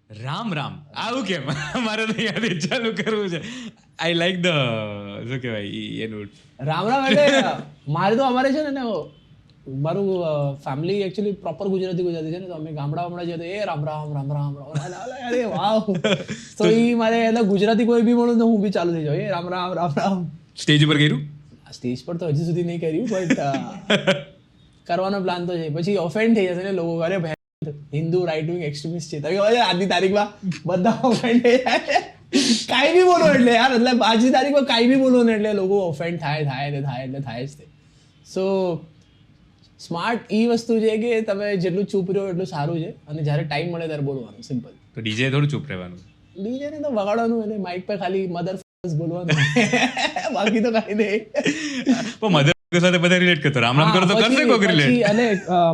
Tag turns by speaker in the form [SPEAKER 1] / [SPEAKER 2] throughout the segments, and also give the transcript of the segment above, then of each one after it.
[SPEAKER 1] રામ રામ આવું કેમ? મારે તો યાદ ચાલુ કરવું છે. આઈ લાઈક ધ શું કહેવાય એનું
[SPEAKER 2] રામ રામ એટલે મારે તો અમારે છે ને મારું ફેમિલી એકચ્યુઅલી પ્રોપર ગુજરાતી છે ને, તો અમે ગામડા જઈએ તો એ રામ રામ રામ રામ રામ, અરે વાવ. તો એ મારે એટલે ગુજરાતી કોઈ બી મળે તો હું બી ચાલુ થઈ જાઉં, એ રામ રામ રામ રામ.
[SPEAKER 1] સ્ટેજ ઉપર કર્યું?
[SPEAKER 2] સ્ટેજ પર તો હજી સુધી નહીં કર્યું, બટ કરવાનો પ્લાન તો છે. પછી ઓફેન્ડ થઈ જશે ને લોકો, અરે ભાઈ હિન્દુ રાઇટ વિંગ એક્સ્ટ્રીમિસ્ટ છે, તમે ખબર છે આજની તારીખમાં બધા ઓફેન્ડ થઈ જાય. કાંઈ બી બોલો એટલે યાર, એટલે આજની તારીખમાં કાંઈ બી બોલો ને એટલે લોકો ઓફેન્ડ થાય એટલે થાય જ તે. સો સ્માર્ટ એ વસ્તુ છે કે તમે જેટલું ચૂપ રહ્યો એટલું સારું છે, અને જ્યારે ટાઈમ મળે ત્યારે બોલવાનું, સિમ્પલ.
[SPEAKER 1] તો ડીજે થોડું ચૂપ રહેવાનું,
[SPEAKER 2] ડીજે ને તો વગાડવાનું, એટલે માઇક પર ખાલી મધર બોલવાનું, બાકી તો કાંઈ નહીં.
[SPEAKER 1] પણ મધર સાથે બધા રિલેટ કરતો, રામ રામ કરો તો કરશે કોક રિલેટ.
[SPEAKER 2] અને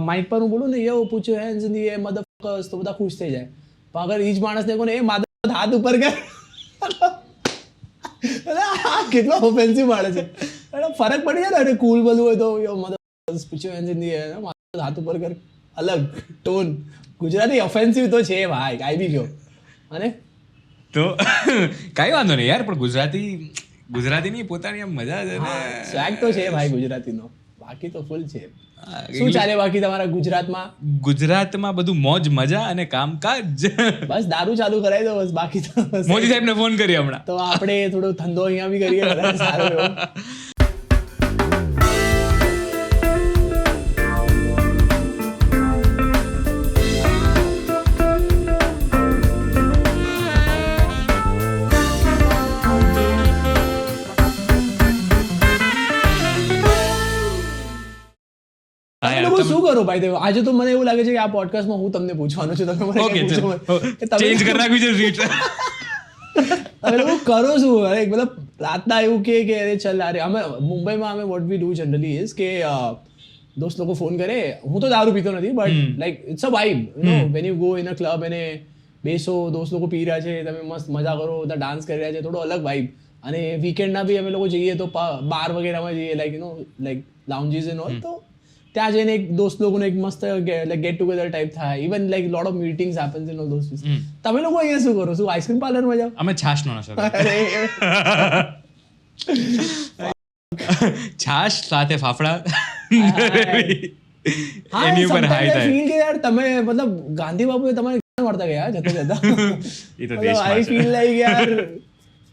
[SPEAKER 2] માઇક પર હું બોલું ને યો પૂછ્યો હેન્ડ્સ ઇન ધી એર મધરફકર્સ, તો બધા ખુશ થઈ જાય. પણ અગર ઈ જ માણસને કહો ને એ માધર હાથ ઉપર કર, કેટલો ઓફેન્સિવ માણસ છે. ફરક પડી જાય ને, કુલ બોલવું હોય તો યો મધરફકર્સ પૂછ્યો હેન્ડ્સ ઇન ધી એર, હાથ ઉપર કર, અલગ ટોન. ગુજરાતી ઓફેન્સિવ તો છે ભાઈ, કાંઈ બી કહો. અને
[SPEAKER 1] તો કાંઈ વાંધો નહીં યાર, પણ ગુજરાતીની પોતાની આમ મજા છે ને,
[SPEAKER 2] સ્વેગ તો છે ભાઈ ગુજરાતીનો, બાકી તો ફૂલ છે. શું ચાલે બાકી તમારા ગુજરાતમાં?
[SPEAKER 1] ગુજરાતમાં બધું મોજ મજા અને કામકાજ.
[SPEAKER 2] બસ દારૂ ચાલુ કરાવી દો બસ, બાકી તો
[SPEAKER 1] મોદી સાહેબને ફોન કરીએ હમણાં,
[SPEAKER 2] તો આપણે થોડો ધંધો અહીંયા બી કરીએ, વધારે સારું એવો. શું કરો ભાઈ? આજે તો મને એવું લાગે છે કે આ પોડકાસ્ટમાં હું તમને પૂછવાનું છું, તમે મને
[SPEAKER 1] ઓકે
[SPEAKER 2] પૂછો.
[SPEAKER 1] ચેન્જ કરી નાખ્યું છે રીત.
[SPEAKER 2] તમે લોકો કરો શું? અરે મતલબ રાતના એવું કે અરે ચલ, અરે અમે મુંબઈમાં અમે what we do generally is કે દોસ્ત લોકો ફોન કરે, હું તો દારૂ પીતો નથી, but like it's a vibe, you know, when you go in a club અને બેસો, દોસ્ત લોકો પી રહ્યા છે, તમે મસ્ત મજા કરો, બધા ડાન્સ કરી રહ્યા છે, થોડો અલગ વાઇબ. અને વીકેન્ડના બી અમે લોકો જઈએ તો બાર વગેરેમાં જઈએ, like you know, like lounges and all, તો ત્યાં જઈને એક દોસ્ત લોકોને એક મસ્ત લાઈક ગેટ ટુગેધર ટાઈપ થાય, even like lot of meetings happens in all those things. તમે લોકો અહીંયા શું કરો? શું આઈસ્ક્રીમ પાર્લરમાં જાઓ?
[SPEAKER 1] અમે છાશનો નશો કરીએ. છાશ સાથે ફાફડા એની ઉપર હાઈ થાય.
[SPEAKER 2] ફીલ કે યાર તમે મતલબ ગાંધી બાપુએ તમારે મળતા ગયા જતા
[SPEAKER 1] એ તો
[SPEAKER 2] જતા. આઈ ફીલ લાઈક યાર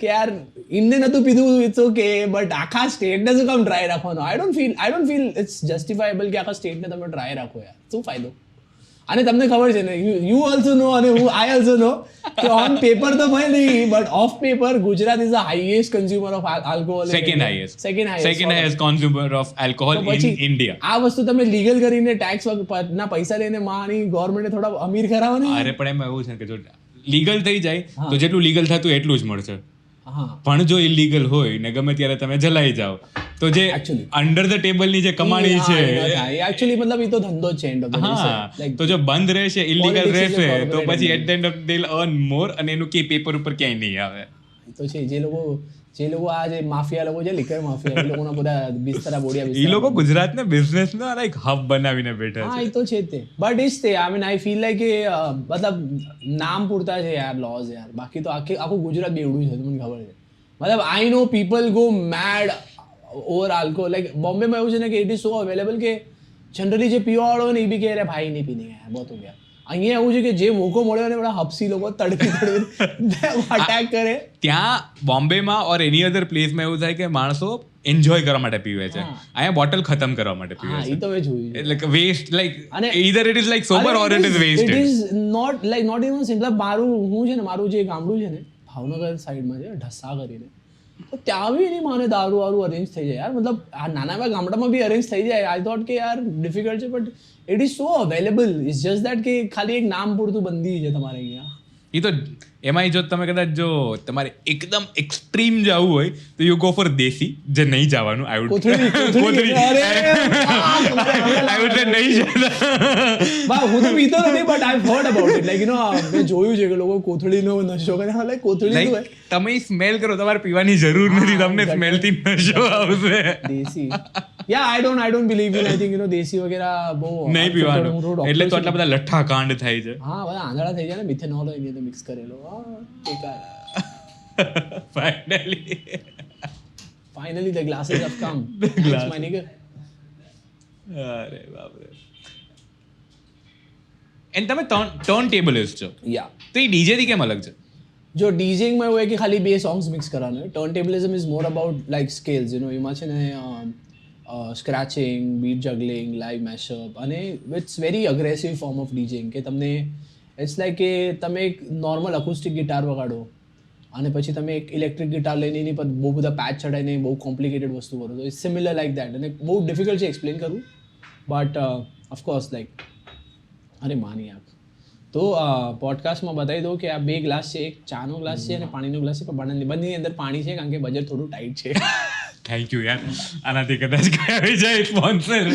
[SPEAKER 2] કે યાર ઇન્ડિયન હતું પીધું, ઇટ્સ ઓકે, બટ આખા સ્ટેટને શું કામ ડ્રાય રાખવાનો? આઈ ડોન્ટ ફીલ ઇટ્સ જસ્ટિફાયેબલ કે આખા સ્ટેટને તમે ડ્રાય રાખો યાર, શું ફાયદો? અને તમને ખબર છે ને, યુ ઓલ્સો નો અને આઈ ઓલ્સો નો કે ઓન પેપર તો ભાઈ નહીં, but of paper Gujarat is the highest consumer of alcohol, second highest
[SPEAKER 1] consumer of alcohol in India.
[SPEAKER 2] આ વસ્તુ તમે લીગલ કરીને ટેક્સ ના પૈસા લઈને માની ગવર્મેન્ટે થોડા અમીર કરાવો ને.
[SPEAKER 1] અરે પણ એમાં એવું છે કે જો લીગલ થઈ જાય તો જેટલું લીગલ થતું એટલું જ મળશે,
[SPEAKER 2] હા.
[SPEAKER 1] પણ જો ઇલીગલ હોય ને ગમે ત્યારે તમે જલાઈ જાઓ તો જે અંડર ધ ટેબલ ની જે કમાણી છે,
[SPEAKER 2] એકચ્યુઅલી મતલબ એ તો ધંધો જ છે એન્ડ ઓફ ધ ડે.
[SPEAKER 1] તો જો બંધ રહેશે, ઇલીગલ રહેશે, તો પછી at the end of they earn more, અને એનું કે પેપર ઉપર ક્યાંય નહીં આવે.
[SPEAKER 2] તો છે જે લોકો આ જે માફિયા લોકો છે, લિકર માફિયા, એ લોકોના બધા બિસ્તરા બોડિયા,
[SPEAKER 1] એ લોકો ગુજરાતને બિઝનેસ નો લાઈક હબ બનાવીને બેઠા
[SPEAKER 2] હા,
[SPEAKER 1] છે.
[SPEAKER 2] એ તો છે તે, બટ ઇટ્સ તે I mean I feel like કે મતલબ નામ પૂરતા છે યાર લોઝ યાર, બાકી તો આખું ગુજરાત બેવડું છે, તમને ખબર છે. મતલબ આઈ નો પીપલ ગો મેડ ઓવર આલ્કોહોલ, લાઈક બોમ્બેમાં એવું છે ને કે ઇટ ઇઝ સો અવેલેબલ કે જનરલી જે પીવા વાળો ને એ બી કહે ભાઈ નહીં પીને યાર બહુ તો ગયા. અહીંયા એવું છે કે જે મોકો મળ્યો ને બધા હપસી લોકો તડકી અટેક કરે.
[SPEAKER 1] ત્યાં બોમ્બેમાં ઓર એની અધર પ્લેસમાં એવું થાય કે માણસો એન્જોય કરવા માટે પીવે છે, અહીંયા બોટલ ખતમ કરવા માટે પીવે છે.
[SPEAKER 2] એ તો મેં જોયું,
[SPEAKER 1] એટલે west, like either it is like sober or it is wasted.
[SPEAKER 2] It is not even simple. હું છે ને, મારું જે ગામડું છે ને ભાવનગર સાઈડમાં છે, ઢસા કરીને, તો ત્યાં બી નહીં માને દારૂ અરેન્જ થઈ જાય યાર. મતલબ આ નાના એવા ગામડામાં બી અરેન્જ થઈ જાય. આઈ થોટ કે યાર ડિફિકલ્ટ છે, but it is so available. It's just that કે ખાલી એક નામ પૂરતું બંધી છે તમારે અહીંયા.
[SPEAKER 1] એ તો એમાંય જો તમે કદાચ જો તમારે એકદમ એક્સ્ટ્રીમ જવું હોય તો યુ ગો ફોર દેશી, જે નહીં જવાનું. આઈ વુડ નહીં
[SPEAKER 2] બા હું તો પીતો નથી, but I heard about it, like you નો, મેં જોયું છે કે લોકો કોથળીનો નશો કરે. લાઈક કોથળી
[SPEAKER 1] તમે સ્મેલ કરો, તમારે પીવાની જરૂર નથી, તમને સ્મેલથી નશો આવશે.
[SPEAKER 2] દેશી યા I don't believe in I think desi વગેરે બહુ
[SPEAKER 1] નહીં પીવાનું એટલે તો આટલા બધા લઠ્ઠા કાંડ થાય છે.
[SPEAKER 2] હા બધા આંધળા થઈ જાય ને, મિથેનોલ હોય ને મિક્સ કરેલો. Finally the glasses have come. Thanks my nigga.
[SPEAKER 1] અરે બાપરે. એન્ડ તમે ટર્ન ટેબલિસ્ટ છો,
[SPEAKER 2] યા
[SPEAKER 1] તો એ ડીજે થી કેમ અલગ છે?
[SPEAKER 2] જો ડીજિંગમાં એવું હોય કે ખાલી 2 સોંગ્સ મિક્સ કરવાનું હોય. Turntablism is more about like scales, એમાં છે ને scratching, beat juggling, live mashup, અને it's very aggressive form of DJing કે તમને ઇટ્સ લાઈક કે તમે એક નોર્મલ અકુસ્ટિક ગિટાર વગાડો અને પછી તમે એક ઇલેક્ટ્રિક ગિટાર લઈને એની પર બહુ બધા પેચ ચડાવીને બહુ કોમ્પ્લિકેટેડ વસ્તુ કરો. તો ઇટ્સ સિમિલર લાઈક દેટ, અને બહુ ડિફિકલ્ટ છે એક્સપ્લેન કરવું, બટ ઓફકોર્સ લાઈક અરે માની આપ તો પોડકાસ્ટમાં બતાવી દઉં કે આ 2 ગ્લાસ છે, એક ચાનો ગ્લાસ છે અને પાણીનો ગ્લાસ છે, પણ બંનેની અંદર પાણી છે કારણ કે બજેટ થોડું ટાઈટ છે.
[SPEAKER 1] થેન્ક યુ યાર, આનાથી કદાચ આવી જાય સ્પોન્સર.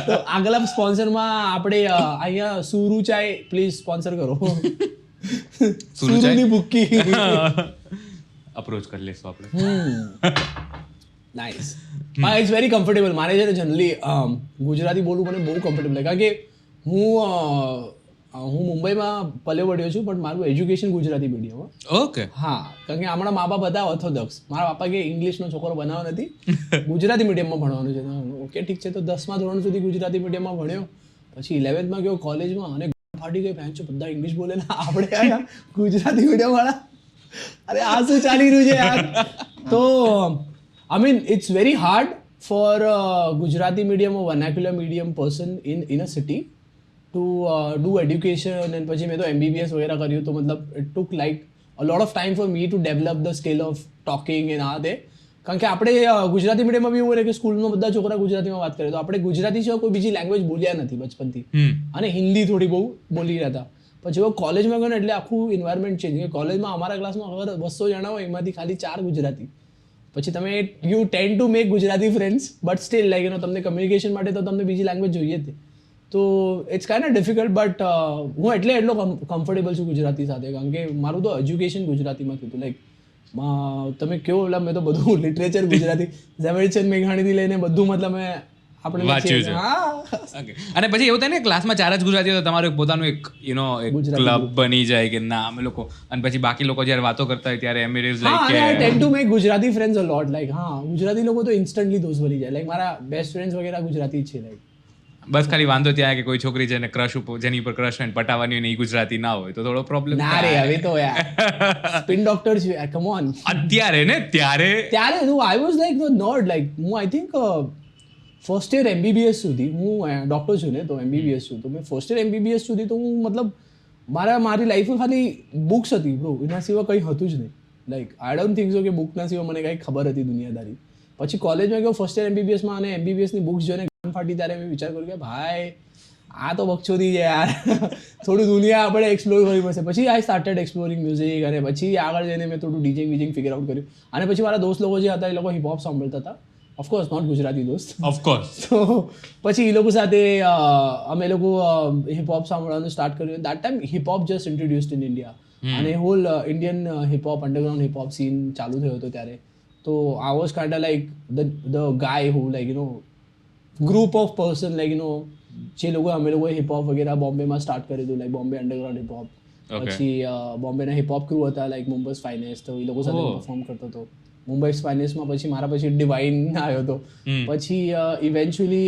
[SPEAKER 2] તો આગલા સ્પોન્સરમાં આપણે અહીંયા સુરુ ચાય પ્લીઝ સ્પોન્સર કરો. સુરુની બુક્કી
[SPEAKER 1] અપ્રોચ કરી લઈશું આપણે.
[SPEAKER 2] નાઇસ. હા, ઇટ્સ વેરી કમ્ફર્ટેબલ. મારે છે ને જનરલી ગુજરાતી બોલવું મને બહુ કમ્ફર્ટેબલ લાગે કારણ કે હું મુંબઈમાં પલ્યો વળ્યો છું, પણ મારું એજ્યુકેશન ગુજરાતી મીડિયમમાં.
[SPEAKER 1] ઓકે.
[SPEAKER 2] હા, કારણ કે હમણાં મા બાપ હતા ઓર્થોડોક્સ. મારા બાપા કે ઇંગ્લિશનો છોકરો બનાવવો નથી, ગુજરાતી મીડિયમમાં ભણવાનું છે. ઓકે ઠીક છે, તો 10મા ધોરણ સુધી ગુજરાતી મીડિયમમાં ભણ્યો, પછી 11થમાં ગયો કોલેજમાં અને ફાટી ગઈ ભેંચો, બધા ઇંગ્લિશ બોલે ને આપણે આવ્યા ગુજરાતી મીડિયમ વાળા. અરે આ શું ચાલી રહ્યું છે યાર. તો I mean it's very hard for Gujarati medium or vernacular medium person in a city to do education. અને પછી મેં તો MBBS વગેરે કર્યું, તો મતલબ it took like a lot of time for me to develop the skill of talking and આ તે. કારણ કે આપણે ગુજરાતી મીડિયમમાં બી એવું હોય કે સ્કૂલમાં બધા છોકરા ગુજરાતીમાં વાત કરે, તો આપણે ગુજરાતી સિવાય કોઈ બીજી લેંગ્વેજ બોલ્યા નથી બચપનથી, અને હિન્દી થોડી બહુ બોલી રહ્યા હતા. પછી હવે કોલેજમાં ગયો ને એટલે આખું એન્વાયરમેન્ટ ચેન્જ. કોલેજમાં અમારા ક્લાસમાં હવે 200 જણા હોય, એમાંથી ખાલી 4 ગુજરાતી. પછી તમે you tend to make Gujarati friends, but still like તમને કમ્યુનિકેશન માટે તો તમને બીજી લેંગ્વેજ જોઈએ જ. તો it's kind of difficult, but હું એટલો કમ્ફર્ટેબલ છું ગુજરાતી સાથે કારણ કે મારું તો એજ્યુકેશન ગુજરાતીમાં થયું હતું. લાઈક તમે કેવો એટલે મેં તો બધું લિટરેચર ગુજરાતી, ઝવેરચંદ મેઘાણીથી લઈને બધું મતલબ મેં આપણે
[SPEAKER 1] વાંચ્યું છે. અને પછી એવું થાય ને ક્લાસમાં 4 જ ગુજરાતી હોય તો તમારું પોતાનું એક ક્લબ બની જાય કે ના અમે લોકો, અને પછી બાકી લોકો જ્યારે વાતો કરતા હોય ત્યારે એમ ઇટ ઇઝ લાઈક કે
[SPEAKER 2] I tend to make Gujarati friends a lot. Like હા, ગુજરાતી લોકો તો ઇન્સ્ટન્ટલી દોસ્ત બની જાય. લાઈક મારા બેસ્ટ ફ્રેન્ડ્સ વગેરે ગુજરાતી જ છે. લાઈક
[SPEAKER 1] બસ ખાલી વાંધો ત્યાં કે કોઈ છોકરી છે ને ક્રશ ઉપર જેની ઉપર ક્રશ હોય પટાવાની હોય ને એ ગુજરાતી ના હોય તો થોડો પ્રોબ્લેમ.
[SPEAKER 2] ના રે, હવે તો યાર સ્પિન ડોક્ટર છે, કમ ઓન.
[SPEAKER 1] અત્યારે ને ત્યારે
[SPEAKER 2] હું I was like not like હું I think first year MBBS સુધી હું ડૉક્ટર છું ને, તો MBBS છું, તો મેં ફર્સ્ટ યર MBBS સુધી તો હું મતલબ મારી લાઈફમાં ખાલી બુક્સ હતી બ્રો, એના સિવાય કંઈ હતું જ નહીં. Like I don't think so કે બુકના સિવાય મને કંઈ ખબર હતી દુનિયાદારી. પછી કોલેજમાં ગયો ફર્સ્ટ યર MBBSમાં, અને MBBSની બુક્સ જોઈને ગામ ફાટી, ત્યારે મેં વિચાર કર્યો કે ભાઈ આ તો બકચોદી છે યાર, થોડું દુનિયા આપણે એક્સપ્લોર કરવી પડશે. પછી આઈ સ્ટાર્ટેડ એક્સપ્લોરિંગ મ્યુઝિક, અને પછી આગળ જઈને મેં થોડું ડીજિંગ ફિગર આઉટ કર્યું. અને પછી મારા દોસ્ત લોકો જે હતા એ લોકો હિપહોપ સાંભળતા હતા, ઓફકોર્સ નોટ ગુજરાતી દોસ્ત,
[SPEAKER 1] ઓફકોર્સ.
[SPEAKER 2] તો પછી એ લોકો સાથે અમે લોકો હિપહોપ સાંભળવાનું સ્ટાર્ટ કર્યું. That time hip hop just introduced in India, અને whole Indian hip hop underground hip hop scene ચાલુ થયો હતો ત્યારે. તો I was kind of like the guy who like group of person like જે લોકો અમે લોકોએ હિપહોપ વગેરે બોમ્બેમાં સ્ટાર્ટ કર્યું હતું, લાઈક બોમ્બે અંડરગ્રાઉન્ડ હિપહોપ. પછી બોમ્બેના હિપહોપ ક્રૂ હતા લાઈક મુંબઈ ફાઇનેસ્ટ, તો એ લોકો સાથે પરફોર્મ કરતો હતો. મુંબઈ ફાઇનેસ્ટમાં પછી મારા પછી ડિવાઇન આવ્યો હતો. પછી ઇવેન્ચ્યુઅલી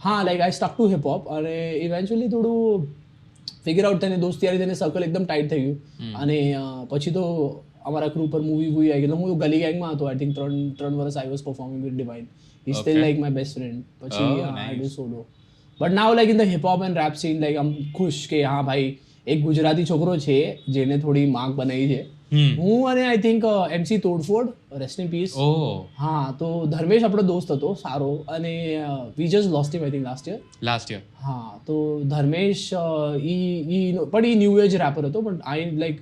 [SPEAKER 2] હા like I stuck to hip hop, અને ઇવેન્ચ્યુઅલી થોડું ફિગર આઉટ થઈને દોસ્તી થઈને સર્કલ એકદમ ટાઈટ થઈ ગયું. અને પછી તો અમારા ક્રૂ પર મૂવી આવી ગઈ. હું ગલી ગેંગમાં હતો, આઈ થિંક 3 વર્ષ I was performing with divine. He's still like my best friend. પછી I do solo. But now like in the hip hop and rap scene, like I'm ખુશ કે હા ભાઈ એક ગુજરાતી છોકરો છે જેને થોડી માંગ બનાવી છે. હું અને આઈ થિંક MC તોડફોડ, રેસ્ટ ઇન પીસ. હા, તો ધર્મેશ આપણો દોસ્ત હતો સારો, અને we just lost him I think last year. હા, તો ધર્મેશ પણ એ ન્યૂ એજ રેપર હતો, પણ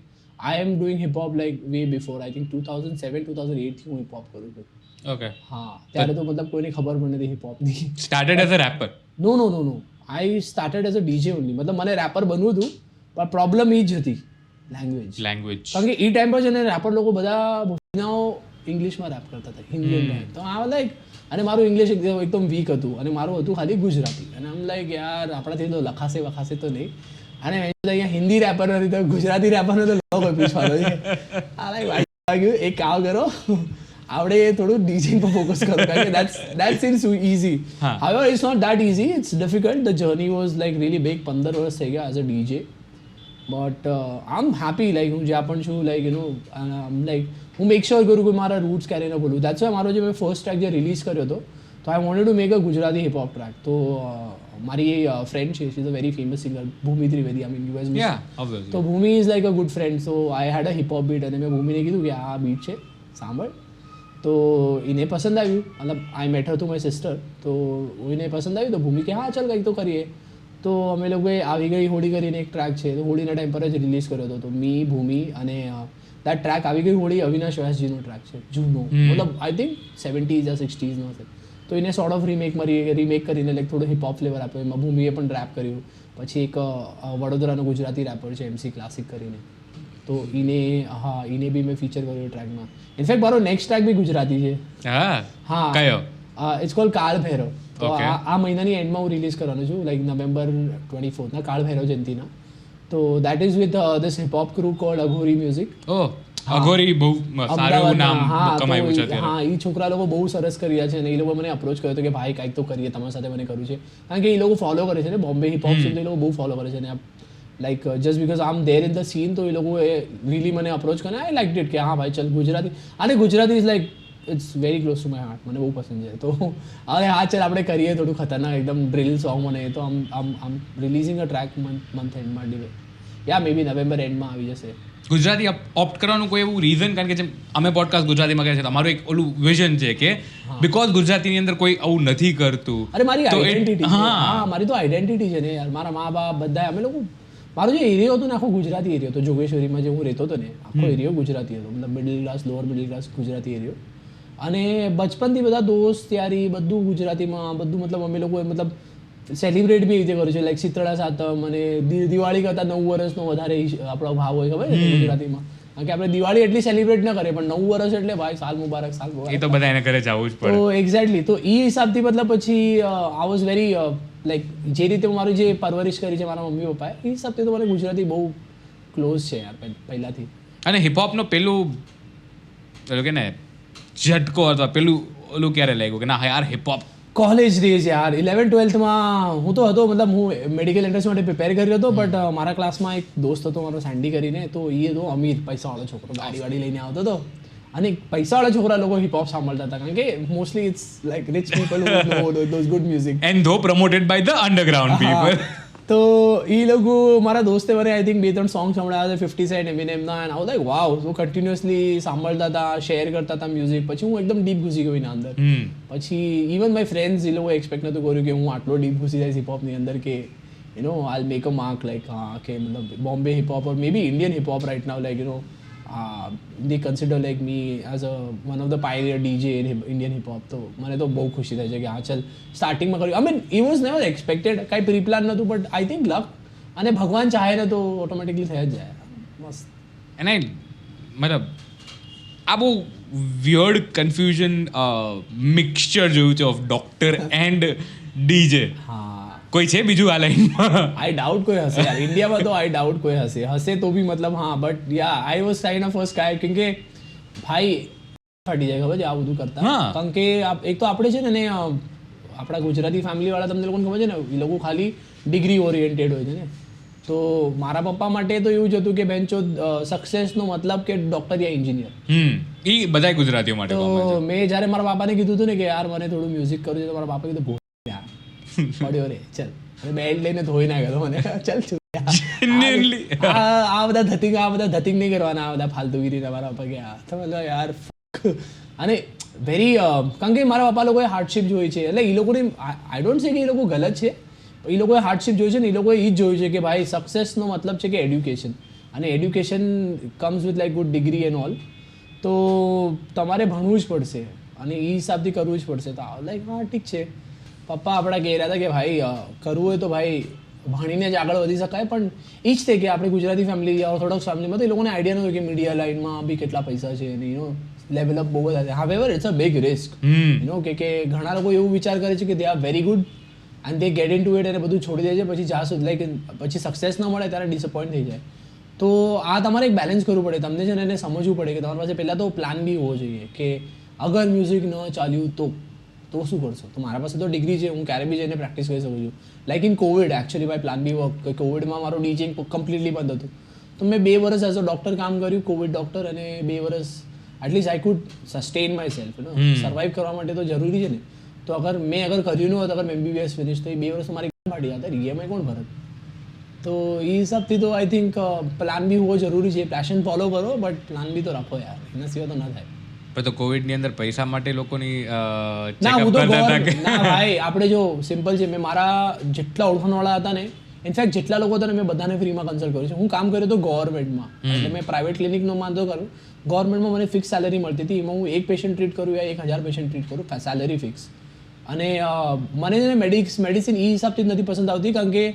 [SPEAKER 2] I am doing hip hop like way before. I think 2007-2008 થી હું હિપ હોપ કરું છું.
[SPEAKER 1] ઓકે.
[SPEAKER 2] હા, ત્યારે તો મતલબ કોઈને ખબર પણ નથી હિપ હોપની.
[SPEAKER 1] Started as a rapper? No,
[SPEAKER 2] I started as a DJ only. મતલબ મને રેપર બનવું હતું, પણ પ્રોબ્લેમ એ જ હતી લેંગ્વેજ. કારણ કે એ ટાઈમ પર છે ને રેપર લોકો બધા ભૂસનાઓ ઇંગ્લિશમાં રેપ કરતા હતા, હિન્દી રેપ. તો આ લાઈક અને મારું ઇંગ્લિશ એકદમ વીક હતું અને મારું હતું ખાલી ગુજરાતી અને આમ લાઈક યાર આપણાથી તો લખાશે તો નહીં અને અહીંયા હિન્દી રેપર નથી તો ગુજરાતી રેપરને તો લોકો પૂછવાનો છે આ લાઈક વાગ્યું એક કામ કરો આપણે થોડું ડીજિંગ પર ફોકસ કરો કારણ કે that seems so easy. However, it's not that easy. It's difficult. The journey was like really big. 15 વર્ષ થઈ ગયા as a DJ. But I'm happy like હું જ્યાં પણ છું like you know like હું મેક શ્યોર કરું કે મારા રૂટ્સ ક્યારેય ન ભૂલું. That's why મારો જે મેં ફર્સ્ટ ટ્રેક જે રિલીઝ કર્યો હતો તો I wanted to make a Gujarati hip hop track. તો મારી ફ્રેન્ડ છે she is a very famous singer Bhumi Trivedi I mean you as તો Bhumi is like a good friend. So I had a hip hop beat અને મેં ભૂમિને કીધું કે આ બીટ છે સાંભળ. તો એને પસંદ આવ્યું મતલબ I met her to my sister તો એને પસંદ આવ્યું તો ભૂમિ કે હા ચાલ કંઈક તો કરીએ. તો અમે લોકોએ આવી ગઈ હોળી કરીને એક ટ્રેક છે તો હોળીના ટાઈમ પર જ રિલીઝ કર્યો હતો. તો મી ભૂમિ અને દેટ ટ્રેક આવી ગઈ હોળી અવિનાશ વ્યાસજીનો ટ્રેક છે જૂનો મતલબ આઈ થિંક 70s યા 60sનો હશે. તો એને સોર્ટ ઓફ રીમેક કરીને લાઈક થોડો હિપ હોપ ફ્લેવર આપ્યો. એમાં ભૂમિએ પણ રેપ કર્યું. પછી એક વડોદરાનો ગુજરાતી રેપર છે MC ક્લાસિક કરીને તો એને બી મેં ફીચર કર્યો ટ્રેકમાં. ઇનફેક્ટ મારો નેક્સ્ટ ટ્રેક બી ગુજરાતી છે. હા કયો? ઇટ્સ કોલ્ડ કાળ ભૈરવ. તો આ મહિનાની એન્ડમાં હું રિલીઝ કરવાનો છું લાઈક નવેમ્બર 24 ના કાળ ભૈરવ જયંતિના. તો that is with this hip hop crew called Aghori music.
[SPEAKER 1] Aghori બહુ સારું નામ કમાયું છે અત્યારે.
[SPEAKER 2] હા એ છોકરા લોકો બહુ સરસ કરી રહ્યા છે અને એ લોકો મને અપ્રોચ કર્યો હતો કે ભાઈ કાંઈક તો કરીએ તમારી સાથે મને કરવું છે કારણ કે એ લોકો ફોલો કરે છે ને બોમ્બે હિપ હોપ સીન તો એ લોકો બહુ ફોલો કરે છે ને like just because I am there in the scene તો એ લોકો રીલી મને અપ્રોચ કરે આઈ લાઈક ઇટ કે હા ભાઈ ચાલ ગુજરાતી અને Gujarati is like it's very close to my heart મને બહુ પસંદ છે. તો હવે હા ચાલ આપણે કરીએ થોડું ખતરનાક એકદમ ડ્રિલ સોંગ મને તો આમ રિલીઝિંગ અ ટ્રેક મંથ એન્ડમાં યા મે બી નવેમ્બર એન્ડમાં આવી જશે.
[SPEAKER 1] ગુજરાતી ઓપ્ટ કરવાનું કોઈ એવું રીઝન કારણ કે જેમ અમે પોડકાસ્ટ ગુજરાતીમાં કહે છે તમારું એક ઓલું વિઝન છે કે બિકોઝ ગુજરાતીની અંદર કોઈ આવું નથી કરતું.
[SPEAKER 2] અરે મારી આઈડેન્ટિટી હા મારી તો આઈડેન્ટિટી છે ને યાર. મારા મા બાપ બધા અમે લોકો મારો જે એરિયો હતો ને આખો ગુજરાતી એરિયો હતો. જોગેશ્વરીમાં જે હું રહેતો હતો ને આખો એરિયો ગુજરાતી હતો મતલબ middle class lower middle class Gujarati એરિયો અને બચપનથી બધા દોસ્ત યારી બધું ગુજરાતીમાં બધું મતલબ અમે લોકો મતલબ સેલિબ્રેટ બી રીતે કર્યું છે લાઈક શીતળા સાતમ અને દિવાળી કરતાં 9 વર્ષનો વધારે આપણો ભાવ હોય ખબર છે ગુજરાતીમાં. કારણ કે આપણે દિવાળી એટલી સેલિબ્રેટ ન કરીએ પણ 9 વર્ષ એટલે ભાઈ સાલ મુબારક સાલ મુબારક
[SPEAKER 1] એ તો બધા એને ઘરે જવું જ પડે.
[SPEAKER 2] તો એક્ઝેક્ટલી તો એ હિસાબથી મતલબ પછી આઈ વોઝ વેરી લાઈક જે રીતે મારી જે પરવરિશ કરી છે મારા મમ્મી પપ્પાએ એ હિસાબથી તો મને ગુજરાતી બહુ ક્લોઝ છે યાર પહેલાંથી.
[SPEAKER 1] અને હિપહોપનો પેલું કે ને ઝટકો અથવા પેલું ઓલું ક્યારે લાગ્યું કે ના યાર હિપહોપ?
[SPEAKER 2] કોલેજ ડેઝ યાર 11-12માં હું તો હતો મતલબ હું મેડિકલ એન્ટ્રન્સ માટે પ્રિપેર કર્યો હતો બટ મારા ક્લાસમાં એક દોસ્ત હતો મારો સેન્ડી કરીને તો એ તો અમીર પૈસાવાળો છોકરો ગાડી લઈને આવતો હતો અને પૈસાવાળા છોકરા લોકો હિપહોપ સાંભળતા હતા કારણ કે mostly it's like rich people who know those good music
[SPEAKER 1] and though promoted by the underground people.
[SPEAKER 2] તો એ લોકો મારા દોસ્તે મને આઈ થિંક 2-3 સોંગ સંભળાયા હતા 50 સેન્ટ એમિનેમના and I like wow. So continuously સાંભળતા હતા શેર કરતા હતા મ્યુઝિક. પછી હું એકદમ ડીપ ઘૂસી ગયો એના અંદર. પછી ઇવન માય ફ્રેન્ડ્સ એ લોકો એક્સપેક્ટ નહોતું કર્યું કે હું આટલો ડીપ ઘૂસી જઈશ હિપહોપની અંદર કે you know I make a mark like હા કે મતલબ Bombay hip hop or maybe Indian hip hop right now like you know they consider like me as a one of the pioneer DJ in Indian hip hop. તો મને તો બહુ ખુશી થાય છે કે હા ચાલ સ્ટાર્ટિંગમાં કર્યું. I mean it was never expected કાંઈ પ્રી પ્લાન નહોતું બટ આઈ થિંક લક અને ભગવાન ચાહે ને તો ઓટોમેટિકલી થઈ જ જાય. મસ્ત.
[SPEAKER 1] અને મતલબ આ બહુ વિયર્ડ કન્ફ્યુઝન મિક્સચર જોયું છે ઓફ ડોક્ટર એન્ડ ડીજે.
[SPEAKER 2] હા
[SPEAKER 1] કોઈ છે બીજું આ લાઈનમાં?
[SPEAKER 2] આઈ ડાઉટ કોઈ હશે યાર ઇન્ડિયામાં તો આઈ ડાઉટ કોઈ હશે તો બી મતલબ હા but yeah I was sign of first guy કેમ કે ભાઈ ફાટી જાય ખબર છે આ બધું કરતા કારણ કે એક તો આપણે છે ને આપણા ગુજરાતી ફેમિલીવાળા તમને લોકોને ખબર છે ને એ લોકો ખાલી ડિગ્રી ઓરિએન્ટેડ હોય છે ને. તો મારા પપ્પા માટે તો એવું જ હતું કે બેન્ચો સક્સેસનો મતલબ કે ડોક્ટર યા એન્જિનિયર.
[SPEAKER 1] એ બધા ગુજરાતીઓ માટે.
[SPEAKER 2] તો મેં જ્યારે મારા બાપાને કીધું હતું ને કે યાર મને થોડું મ્યુઝિક કરવું છે તો મારા બાપા કીધું યાર પડ્યો રે ચાલ બેલ્ટ લઈને ધોઈ નાખ્યો મને ચાલ આ બધા ધતિંગ નહીં કરવાના આ બધા ફાલતુગીરી મારા પપ્પા ગયા તો યાર અને વેરી કારણ કે મારા પપ્પા લોકોએ હાર્ડશીપ જોઈ છે એટલે એ લોકોને આઈ ડોન્ટ સે કે એ લોકો ગલત છે એ લોકોએ હાર્ડશીપ જોઈ છે ને એ લોકોએ એ જ જોયું છે કે ભાઈ સક્સેસનો મતલબ છે કે એડ્યુકેશન અને education comes with like good degree and all. તો તમારે ભણવું જ પડશે અને એ હિસાબથી કરવું જ પડશે. તો લાઈક હા ઠીક છે પપ્પા આપણા કહી રહ્યા હતા કે ભાઈ કરવું હોય તો ભાઈ ભણીને જ આગળ વધી શકાય પણ એ જ છે કે આપણે ગુજરાતી ફેમિલી ઓર્થોડોક્સ ફેમિલીમાં તો એ લોકોને આઈડિયા ન હોય કે મીડિયા લાઇનમાં બી કેટલા પૈસા છે અને યુ નો લેવલ અપ બહુ બધા however it's a big risk you know કે ઘણા લોકો એવું વિચાર કરે છે કે they are very good and they get into it અને બધું છોડી દે છે, પછી જ્યાં સુધી લાઈક પછી સક્સેસ ન મળે ત્યારે ડિસઅપોઇન્ટ થઈ જાય. તો આ તમારે એક બેલેન્સ કરવું પડે, તમને છે ને એને સમજવું પડે કે તમારી પાસે પહેલાં તો પ્લાન બી હોવો જોઈએ કે અગર મ્યુઝિક ન ચાલ્યું તો શું કરશો. તો મારા પાસે તો ડિગ્રી છે, હું ક્યારે બી જઈને પ્રેક્ટિસ કરી શકું છું. Like in Covid actually my plan B work. કોવિડમાં મારું ડીજિંગ કમ્પ્લીટલી બંધ હતું, તો મેં 2 વર્ષ એઝ અ ડૉક્ટર કામ કર્યું, કોવિડ ડૉક્ટર, અને 2 વર્ષ at least I could sustain my self survive કરવા માટે તો જરૂરી છે ને. તો અગર કર્યું ન હોત, અગર MBBS ફિનિશ, તો એ 2 વર્ષ મારી ફાટી હતા, EMI કોણ ભરત. તો એ હિસાબથી તો આઈ થિંક પ્લાન બી હોવો જરૂરી છે. પેશન ફોલો કરો બટ પ્લાન બી તો રાખો યાર, એના સિવાય તો ના થાય.
[SPEAKER 1] પણ તો કોવિડની અંદર પૈસા માટે લોકોની
[SPEAKER 2] ના હું તો ના ભાઈ, આપણે જો સિમ્પલ છે, મેં મારા જેટલા ઓળખાણવાળા હતા ને, ઇનફેક્ટ જેટલા લોકો હતા ને મેં બધાને ફ્રીમાં કન્સલ્ટ કર્યું છે. હું કામ કર્યો તો ગવર્મેન્ટમાં, એટલે મેં પ્રાઇવેટ ક્લિનિકનો માનતો કરું. ગવર્મેન્ટમાં મને ફિક્સ સેલેરી મળતી હતી, એમાં હું 1 પેશન્ટ ટ્રીટ કરું યા 1000 પેશન્ટ ટ્રીટ કરું, સેલેરી ફિક્સ. અને મને છે ને મેડિસિન એ હિસાબથી જ નથી પસંદ આવતી, કારણ કે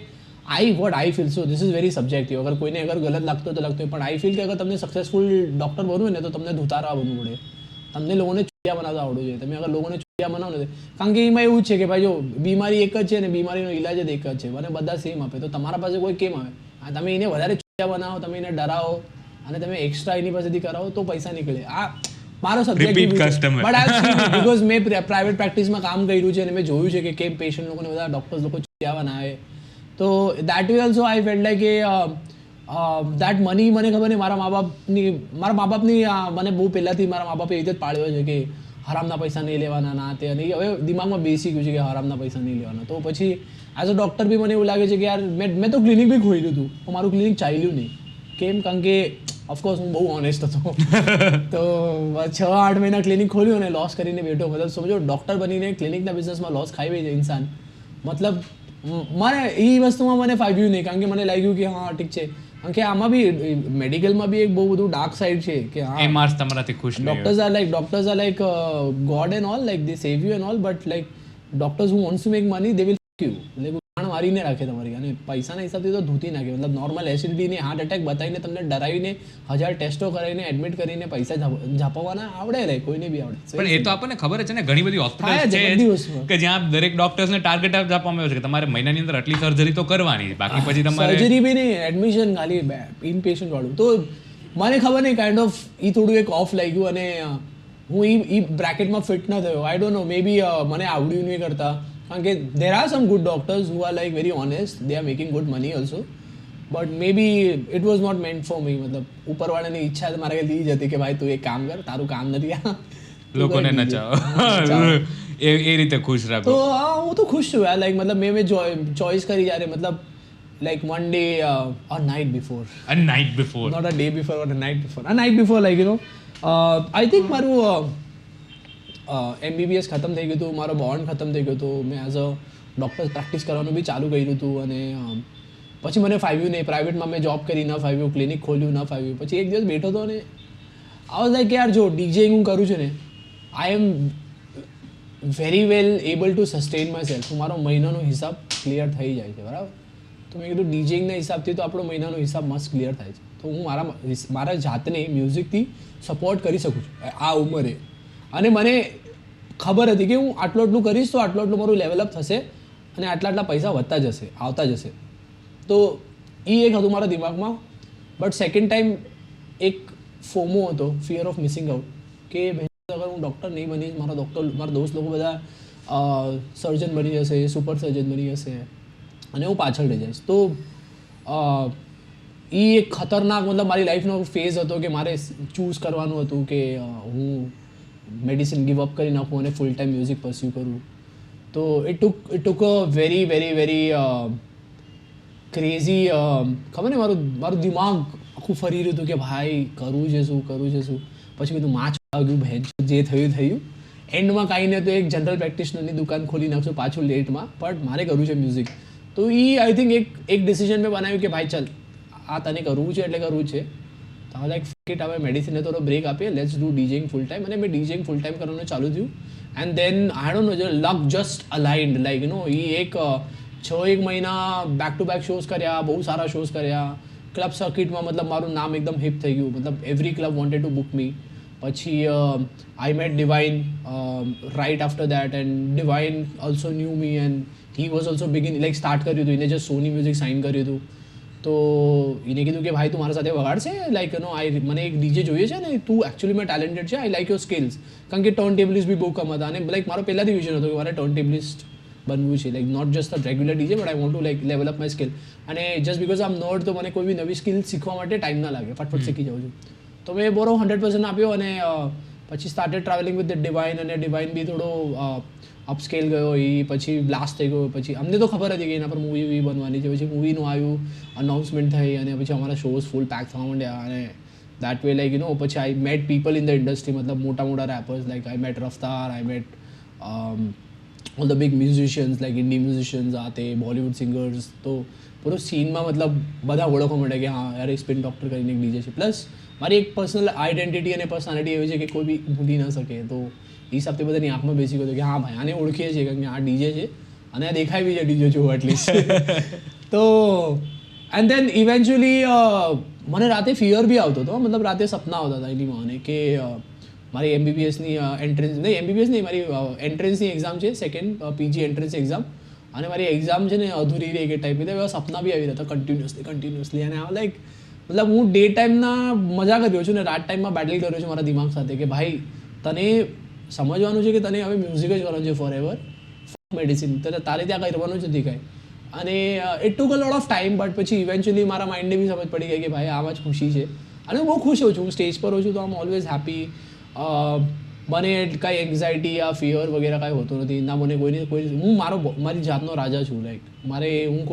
[SPEAKER 2] I feel so this is very subjective. અગર કોઈને ગલત લાગતો તો લાગતો હોય, પણ આઈ ફીલ કે અગર તમને સક્સેસફુલ ડૉક્ટર બનવું ને તો તમને ધુતારા બનવું પડે, તમને લોકોને ચૂતિયા બનાવતા આવડવું જોઈએ. તમે અગર લોકોને ચૂતિયા બનાવો ને, કારણ કે એમાં એવું છે કે ભાઈ જો બીમારી એક જ છે ને બીમારીનો ઇલાજ જ એક જ છે, અને બધા સેમ આપે, તો તમારા પાસે કોઈ કેમ આવે. તમે એને વધારે ચૂતિયા બનાવો, તમે એને ડરાવો અને તમે એક્સ્ટ્રા એની પાસેથી કરાવો તો પૈસા નીકળે. આ મારો સબ્જેક્ટ બટ બીકોઝ મેં પ્રાઇવેટ પ્રેક્ટિસમાં કામ કર્યું છે અને મેં જોયું છે કે કેમ પેશન્ટ લોકોને બધા ડૉક્ટર્સ લોકો ચૂતિયા બનાવે. તો that way also I felt like કે દેટ મની, મને ખબર નહીં, મારા મા બાપની મને બહુ પહેલાંથી મારા મા બાપે એ રીતે જ પાડ્યો છે કે હરામના પૈસા નહીં લેવાના, ના તે, અને હવે દિમાગમાં બેસી ગયું છે કે હરામના પૈસા નહીં લેવાના. તો પછી એઝ અ ડૉક્ટર બી મને એવું લાગે છે કે યાર મેં તો ક્લિનિક બી ખોલ્યું હતું, પણ મારું ક્લિનિક ચાલ્યું નહીં. કેમ? કારણ કે ઓફકોર્સ હું બહુ ઓનેસ્ટ હતો. તો 6-8 મહિના ક્લિનિક ખોલ્યું અને લોસ કરીને બેઠો. મતલબ સમજો, ડૉક્ટર બનીને ક્લિનિકના બિઝનેસમાં લોસ ખાઈ છે ઇન્સાન. મતલબ મને એ વસ્તુમાં મને ફાવ્યું નહીં, કારણ કે મને લાગ્યું કે હા ઠીક છે, કારણ કે આમાં બી મેડિકલમાં બી એક બહુ બધું ડાર્ક સાઇડ છે કે હા
[SPEAKER 1] એ માર્ક્સ તમારાથી ખુશ નહીં.
[SPEAKER 2] Doctors are like god and all, like they save you and all, but like doctors who wants to make money they will fuck you, like પ્રાણ મારીને રાખે તમારી, અને પૈસાના હિસાબથી તો ધૂતી નાખે. મતલબ નોર્મલ એસિડિટીને હાર્ટ એટેક બતાવીને તમને ડરાવીને 1000 ટેસ્ટો કરાવીને એડમિટ કરીને પૈસા ઝાપવવાના આવડે રે, કોઈને બી આવડે.
[SPEAKER 1] પણ એ તો આપણને ખબર છે ને, ઘણી બધી હોસ્પિટલ છે કે જ્યાં દરેક ડોક્ટર્સને ટાર્ગેટ આપવામાં આવે છે કે તમારે મહિનાની અંદર આટલી સર્જરી તો કરવાની, બાકી પછી તમારે
[SPEAKER 2] સર્જરી બી નહીં, એડમિશન ખાલી ઇનપેશન્ટ વાળું. તો મને ખબર નહીં, કાઇન્ડ ઓફ એ થોડું એક ઓફ લાગ્યું, અને હું એ બ્રેકેટમાં ફિટ ન થયો. આઈ ડોન્ટ નો, મે બી મને આવડ્યું નહીં કરતા, કારણ કે there are some good doctors who are like very honest, they are making good money also, but maybe it was not meant for me. મતલબ ઉપરવાળાની ઈચ્છા મારા કઈ જ હતી કે ભાઈ તું એક કામ કર, તારું કામ નથી આ,
[SPEAKER 1] લોકોને નચાવો, એ રીતે ખુશ રાખો.
[SPEAKER 2] તો હું તો ખુશ છું યાર. લાઈક મતલબ મેં ચોઈસ કરી જ્યારે, મતલબ like one day or night before, not a day before or a night before, like you know, I think મારું MBBS ખતમ થઈ ગયું હતું, મારો બોન્ડ ખતમ થઈ ગયો હતો, મેં એઝ અ ડૉક્ટર પ્રેક્ટિસ કરવાનું બી ચાલુ કર્યું હતું, અને પછી મને ફાવ્યું નહીં. પ્રાઇવેટમાં મેં જોબ કરી, ન ફાવ્યું, ક્લિનિક ખોલ્યું, ન ફાવ્યું. પછી એક દિવસ બેઠો હતો અને આઈ વોઝ લાઈક યાર જો ડીજેઇંગ હું કરું છું ને, I am very well able to sustain myself. મારો મહિનાનો હિસાબ ક્લિયર થઈ જાય છે, બરાબર. તો મેં કીધું ડીજેઇંગના હિસાબથી તો આપણો મહિનાનો હિસાબ મસ્ત ક્લિયર થાય છે, તો હું મારા જાતને મ્યુઝિકથી સપોર્ટ કરી શકું છું આ ઉંમરે. અને મને ખબર હતી કે હું આટલું કરીશ તો આટલું મારું લેવલઅપ થશે અને આટલા પૈસા વધતા જશે, આવતા જશે. તો એ એક હતું મારા દિમાગમાં. બટ સેકન્ડ ટાઈમ એક ફોમો હતો, ફિયર ઓફ મિસિંગ આઉટ, કે અગર હું ડૉક્ટર નહીં બનીશ, મારા દોસ્ત લોકો બધા સર્જન બની જશે, સુપર સર્જન બની જશે, અને હું પાછળ રહી જઈશ. તો એ એક ખતરનાક, મતલબ મારી લાઈફનો ફેઝ હતો કે મારે ચૂઝ કરવાનું હતું કે હું મેડિસિન ગીવ અપ કરી નાખું અને ફૂલ ટાઈમ મ્યુઝિક પરસ્યુ કરું. તો it took a very very very crazy, ખબર ને મારું દિમાગ આખું ફરી રહ્યું હતું કે ભાઈ કરવું છે શું. પછી બધું માચ ગયું, ભેજ જે થયું. એન્ડમાં કાંઈ નહીં તો એક જનરલ પ્રેક્ટિશનરની દુકાન ખોલી નાખશું પાછું લેટમાં, બટ મારે કરવું છે મ્યુઝિક. તો એ આઈ થિંક એક ડિસિઝન મેં બનાવ્યું કે ભાઈ ચાલ આ તને કરવું છે એટલે કરવું છે. તો લાઈક ફિટ હવે મેડિસિનને થોડો બ્રેક આપીએ, let's do DJing full time. અને મેં ડીજિંગ ફૂલ ટાઈમ કરવાનું ચાલુ થયું. And then I don't know, luck just aligned, like you know, એ એક 6 મહિના બેક ટુ બેક શોઝ કર્યા, બહુ સારા શોઝ કર્યા. ક્લબ સર્કિટમાં મતલબ મારું નામ એકદમ હિપ થઈ ગયું, મતલબ every club wanted to book me. પછી I met Divine right after that and Divine also knew me and he was also begin like start કર્યું હતું એને જસ્ટ સોની મ્યુઝિક સાઇન કર્યું હતું તો એને કીધું કે ભાઈ તું મારા સાથે વગાડશે લાઈક મને એક ડીજે જોઈએ છે ને તું એકચ્યુઅલીમાં ટેલેન્ટેડ છે આઈ લાઈક યોર સ્કિલ્સ કારણ કે ટર્ન ટેબલિસ્ટ બી બહુ કમ હતા અને લાઈક મારો પહેલાંથી વિઝન હતો કે મારે ટર્ન ટેબલિસ્ટ બનવું છે like not just a regular DJ but I want to like level up my skill અને જસ્ટ બિકોઝ આમ નોટ તો મને કોઈ બી નવી સ્કિલ શીખવા માટે ટાઈમ ના લાગે ફટફટ શીખી જાઉં છું તો મેં બોરો 100% આપ્યો અને પછી started travelling with the divine અને ડિવાઇન બી થોડો અપસ્કેલ ગયો એ પછી બ્લાસ્ટ થઈ ગયો પછી અમને તો ખબર હતી કે એના પર મૂવી બનવાની છે પછી મૂવીનું આવ્યું અનાઉન્સમેન્ટ થઈ અને પછી અમારા શોઝ ફૂલ પેક થવા માંડ્યા અને દેટ વે લાઈક પછી I met people in the industry મતલબ મોટા મોટા rappers like I met Raftaar I met all the big musicians like indie musicians આ તે બોલિવૂડ સિંગર્સ તો પૂરો સીનમાં મતલબ બધા ઓળખવા મળે કે હા યાર એક સ્પિન ડૉક્ટર કરીને એક ડીજે છે પ્લસ મારી એક પર્સનલ આઈડેન્ટિટી અને પર્સનાલિટી એવી છે કે કોઈ બી ભૂલી ન શકે તો એ હિસાબથી બધાની આંખમાં બેસી ગયો કે હા ભાઈ આને ઓળખીએ છીએ કારણ કે આ ડીજે છે અને આ દેખાય બી છે ડીજે જોવું એટલીસ્ટ તો એન્ડ દેન ઇવેન્ચ્યુઅલી મને રાતે ફિયર બી આવતો હતો મતલબ રાતે સપના આવતા હતા એની મને કે મારી એમબીબીએસની એન્ટ્રન્સ નહીં એમબીબીએસ નહીં મારી એન્ટ્રન્સની એક્ઝામ છે સેકન્ડ પીજી એન્ટ્રન્સ એક્ઝામ અને મારી એક્ઝામ છે ને અધૂરી રહી કે ટાઈપ એવા સપના બી આવી રહ્યા હતા કન્ટિન્યુઅસલી અને આ લાઈક મતલબ હું ડે ટાઈમના મજા કર્યો છું ને રાત ટાઈમમાં બેટલ કર્યો છું મારા દિમાગ સાથે કે ભાઈ તને સમજવાનું છે કે તને હવે મ્યુઝિક જ કરવાનું છે ફોર એવર મેડિસિન તારે ત્યાં કંઈ રહેવાનું જ નથી કાંઈ અને it took a lot of time but પછી ઇવેન્ચ્યુઅલી મારા માઇન્ડને બી સમજ પડી ગઈ કે ભાઈ આમાં જ ખુશી છે અને હું બહુ ખુશ હોઉં છું હું સ્ટેજ પર હોઉં છું તો આમ ઓલવેઝ હેપી મને કાંઈ એન્ઝાયટી યા ફિયર વગેરે કાંઈ હોતું નથી ના મને કોઈ હું મારી જાતનો રાજા છું લાઈક મારે હું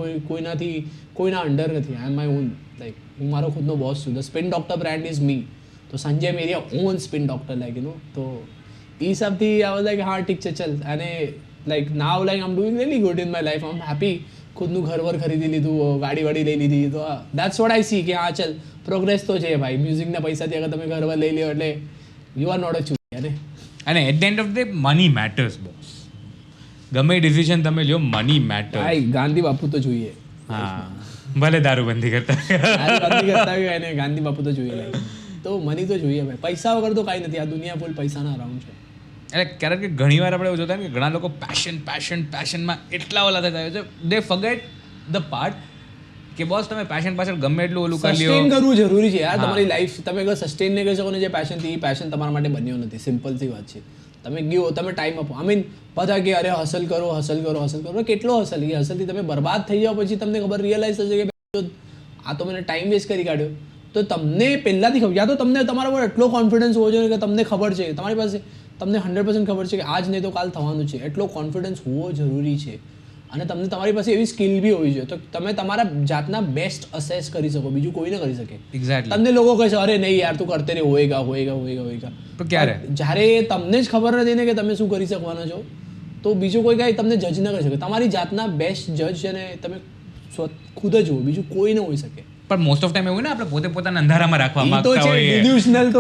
[SPEAKER 2] કોઈના અંડર નથી આઈ એમ માય ઓન લાઈક હું મારો ખુદનો બોસ છું the spin doctor brand is મી તો સંજય મેરી ઓન સ્પિન ડૉક્ટર લાઈક તો એ હિસાબથી આ વોઝ લાઈક હા ઠીક છે ચલ અને લાઈક નાવ લાઈક આમ doing very good in my life આમ હેપી ખુદનું ઘર ખરીદી લીધું ગાડી લઈ લીધી તો દેટ્સ વોટ આઈ સી કે હા ચલ પ્રોગ્રેસ તો છે ભાઈ મ્યુઝિકના પૈસાથી અગર તમે ઘર લઈ લો એટલે યુ આર નોટ અ ચૂ
[SPEAKER 1] અને at the end of the money matters boss ગમે ડિસિઝન તમે લ્યો મની મેટર્સ
[SPEAKER 2] ભાઈ ગાંધી બાપુ તો જોઈએ
[SPEAKER 1] હા ભલે દારૂબંધી કરતા
[SPEAKER 2] હોય અને ગાંધી બાપુ તો જોઈએ તો મની તો જોઈએ ભાઈ પૈસા વગર તો કાંઈ નથી આ દુનિયા ફૂલ પૈસાના રાઉન્ડ છે
[SPEAKER 1] એટલે ક્યારેક કે ઘણી વાર આપણે એવું જોતા ને કે ઘણા લોકો પેશનમાં એટલા ઓલા થતા હોય છે દે ફર્ગેટ ધ પાર્ટ કે બોસ તમે પેશન પાછળ ગમે એટલું ઓલું કરી લ્યો
[SPEAKER 2] સસ્ટેન કરવું જરૂરી છે યાર તમારી લાઈફ તમે અગર સસ્ટેન નહીં કરી શકો ને જે પેશનથી એ પેશન તમારા માટે બન્યો નથી સિમ્પલથી વાત છે તમે ગયો તમે ટાઈમ આપો આઈ મીન બધા કે અરે હસલ કરો કેટલો હસલ એ હસલથી તમે બરબાદ થઈ જાઓ પછી તમને ખબર રિયલાઇઝ થશે કે આ તો મને ટાઈમ વેસ્ટ કરી કાઢ્યો તો તમને પહેલાંથી ખબર યા તો તમને તમારા પર એટલો કોન્ફિડન્સ હોવો જોઈએ કે તમને ખબર છે તમારી પાસે તમને 100% ખબર છે કે આજ નહીં તો કાલ થવાનું છે એટલો કોન્ફિડન્સ હોવો જરૂરી છે અને તમને તમારી પાસે એવી સ્કિલ બી હોવી જોઈએ તો તમે તમારા જાતના બેસ્ટ અસેસ કરી શકો બીજું કોઈ ન કરી શકે
[SPEAKER 1] એક્ઝેક્ટલી
[SPEAKER 2] તમને લોકો કહે છે અરે નહીં યાર તું કરતે રે હોએગા
[SPEAKER 1] તો ક્યારે
[SPEAKER 2] જ્યારે તમને જ ખબર નથી ને કે તમે શું કરી શકવાના છો તો બીજું કોઈ કાંઈ તમને જજ ન કરી શકે તમારી જાતના બેસ્ટ જજ છે ને તમે ખુદ જ હો બીજું કોઈ ન હોઈ શકે
[SPEAKER 1] પણ મોસ્ટ ઓફ ટાઈમ એવું ને આપણે પોતાના અંધારામાં રાખવા માંગતા હોઈએ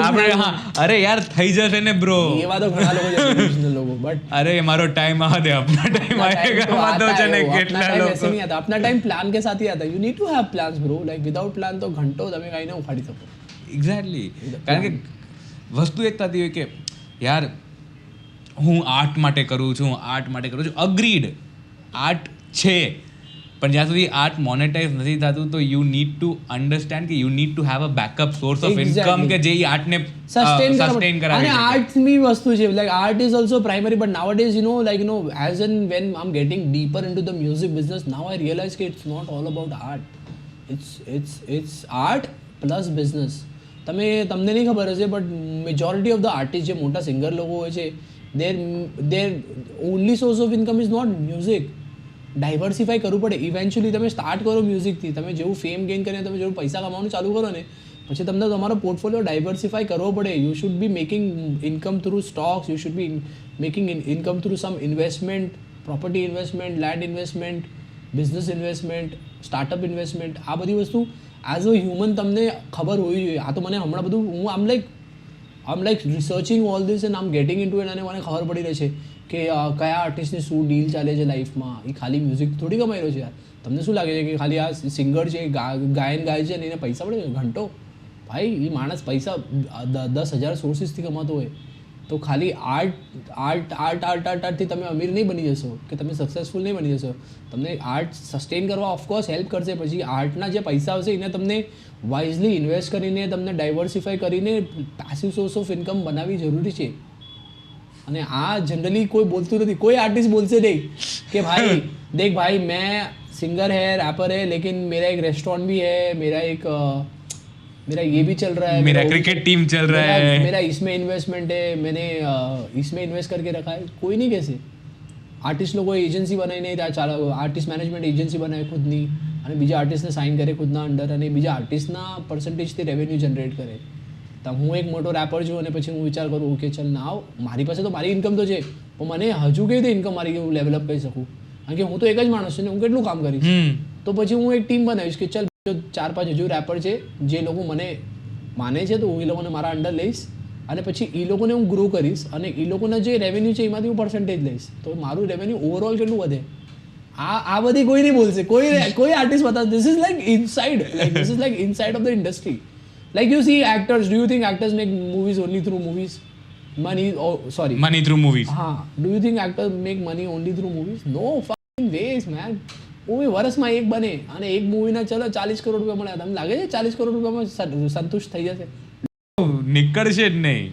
[SPEAKER 1] આપણે હા અરે યાર થઈ જશે ને બ્રો
[SPEAKER 2] એવા તો ઘણા લોકો છે delusional લોકો બટ
[SPEAKER 1] અરે મારો ટાઈમ આ દે अपना टाइम आएगा વાતો છે ને કેટલા લોકો
[SPEAKER 2] ऐसे नहीं आता अपना टाइम प्लान के साथ ही आता you need to have plans bro like without plan तो घंटों તમે કાંઈ ન ઉખાડી શકો
[SPEAKER 1] એક્ઝેક્ટલી કારણ કે વસ્તુ એક થતી હોય કે યાર હું આર્ટ માટે કરું છું અગ્રીડ આર્ટ છે પણ જ્યાં સુધી આર્ટ મોનેટાઇઝ નથી થતું તો યુ નીડ ટુ અન્ડરસ્ટેન્ડ કે you need to have a backup source of income કે જે આર્ટને સસ્ટેન કરાવે
[SPEAKER 2] અને આર્ટની વસ્તુ છે like art is also primary but nowadays as and when I am getting deeper into the music business now I realise કે it's not all about art it's art plus business તમને નહીં ખબર હશે but majority of the artist જે મોટા singer લોકો હોય છે their only source of income is not music diversify કરવું પડે ઇવેન્ચ્યુઅલી તમે સ્ટાર્ટ કરો મ્યુઝિકથી તમે જેવું ફેમ ગેઇન કરીને તમે જેવું પૈસા કમાવાનું ચાલુ કરો ને પછી તમને તમારો પોર્ટફોલિયો ડાયવર્સિફાઈ કરવો પડે you should be making income through stocks you should be making income through some investment property investment land investment business investment startup investment આ બધી વસ્તુ એઝ અ હ્યુમન તમને ખબર હોવી જોઈએ આ તો મને હમણાં બધું હું આમ લાઈક રિસર્ચિંગ ઓલ ધીસ એન્ડ આમ ગેટિંગ ઇન ટુ ઇટ અને મને ખબર પડી રહી છે કે કયા આર્ટિસ્ટની શું ડીલ ચાલે છે લાઈફમાં એ ખાલી મ્યુઝિક થોડી કમાઈ રહ્યો છે યાર તમને શું લાગે છે કે ખાલી આ સિંગર છે ગાયન ગાય છે અને એને પૈસા પડે છે ઘંટો ભાઈ એ માણસ પૈસા 10,000 સોર્સિસથી કમાતો હોય તો ખાલી આર્ટથી તમે અમીર નહીં બની જશો કે તમે સક્સેસફુલ નહીં બની જશો. તમને આર્ટ સસ્ટેન કરવા ઓફકોર્સ હેલ્પ કરશે, પછી આર્ટના જે પૈસા આવશે એને તમને વાઇઝલી ઇન્વેસ્ટ કરીને તમને ડાયવર્સિફાઈ કરીને પેસિવ સોર્સ ઓફ ઇન્કમ બનાવવી જરૂરી છે. અને આ જનરલી કોઈ બોલતું નથી. કોઈ આર્ટિસ્ટ બોલશે નહીં કે ભાઈ દેખ ભાઈ मैं सिंगर है रैपर है लेकिन मेरा एक रेस्टोरेंट भी है, मेरा ये भी चल रहा है,
[SPEAKER 1] मेरा क्रिकेट टीम चल रहा है,
[SPEAKER 2] मेरा इसमें इन्वेस्टमेंट है, मैंने इसमें इन्वेस्ट करके रखा है. कोई नहीं कैसे આર્ટિસ્ટ લોકોએ એજન્સી બનાવીને આર્ટિસ્ટ મેનેજમેન્ટ એજન્સી બનાવે ખુદની અને બીજા આર્ટિસ્ટને સાઇન કરે ખુદના અંડર અને બીજા આર્ટિસ્ટના પર્સન્ટેજથી રેવન્યુ જનરેટ કરે. તો હું એક મોટો રેપર છું અને પછી હું વિચાર કરું કે ચાલ ના મારી પાસે તો મારી ઇન્કમ તો છે પણ મને હજુ કેવી રીતે ઇન્કમ મારી હું ડેવલપ કરી શકું, કારણ કે હું તો એક જ માણસ છું ને હું કેટલું કામ કરીશ. તો પછી હું એક ટીમ બનાવીશ કે ચાલ 4-5 હજુ રેપર છે જે લોકો મને માને છે તો હું એ લોકોને મારા અંડર લઈશ અને પછી એ લોકોને હું ગ્રો કરીશ અને એ લોકોના જે રેવન્યુ છે એમાંથી હું પર્સન્ટેજ લઈશ તો મારું રેવન્યુ ઓવરઓલ કેટલું વધે. આ બધી કોઈ નહીં બોલશે, કોઈ આર્ટિસ્ટ બતાવે. This is like inside of the industry. Like you see actors, do you think actors make movies only through movies? Money through movies. Do you think actors make money only through movies? No fucking ways, man. Movie વર્ષમાં એક બને અને એક મૂવીના ચલો 40 કરોડ રૂપિયા મળે. તમને લાગે છે 40 કરોડ રૂપિયામાં સંતુષ્ટ થઈ જશે?
[SPEAKER 1] નીકળશે જ નહીં.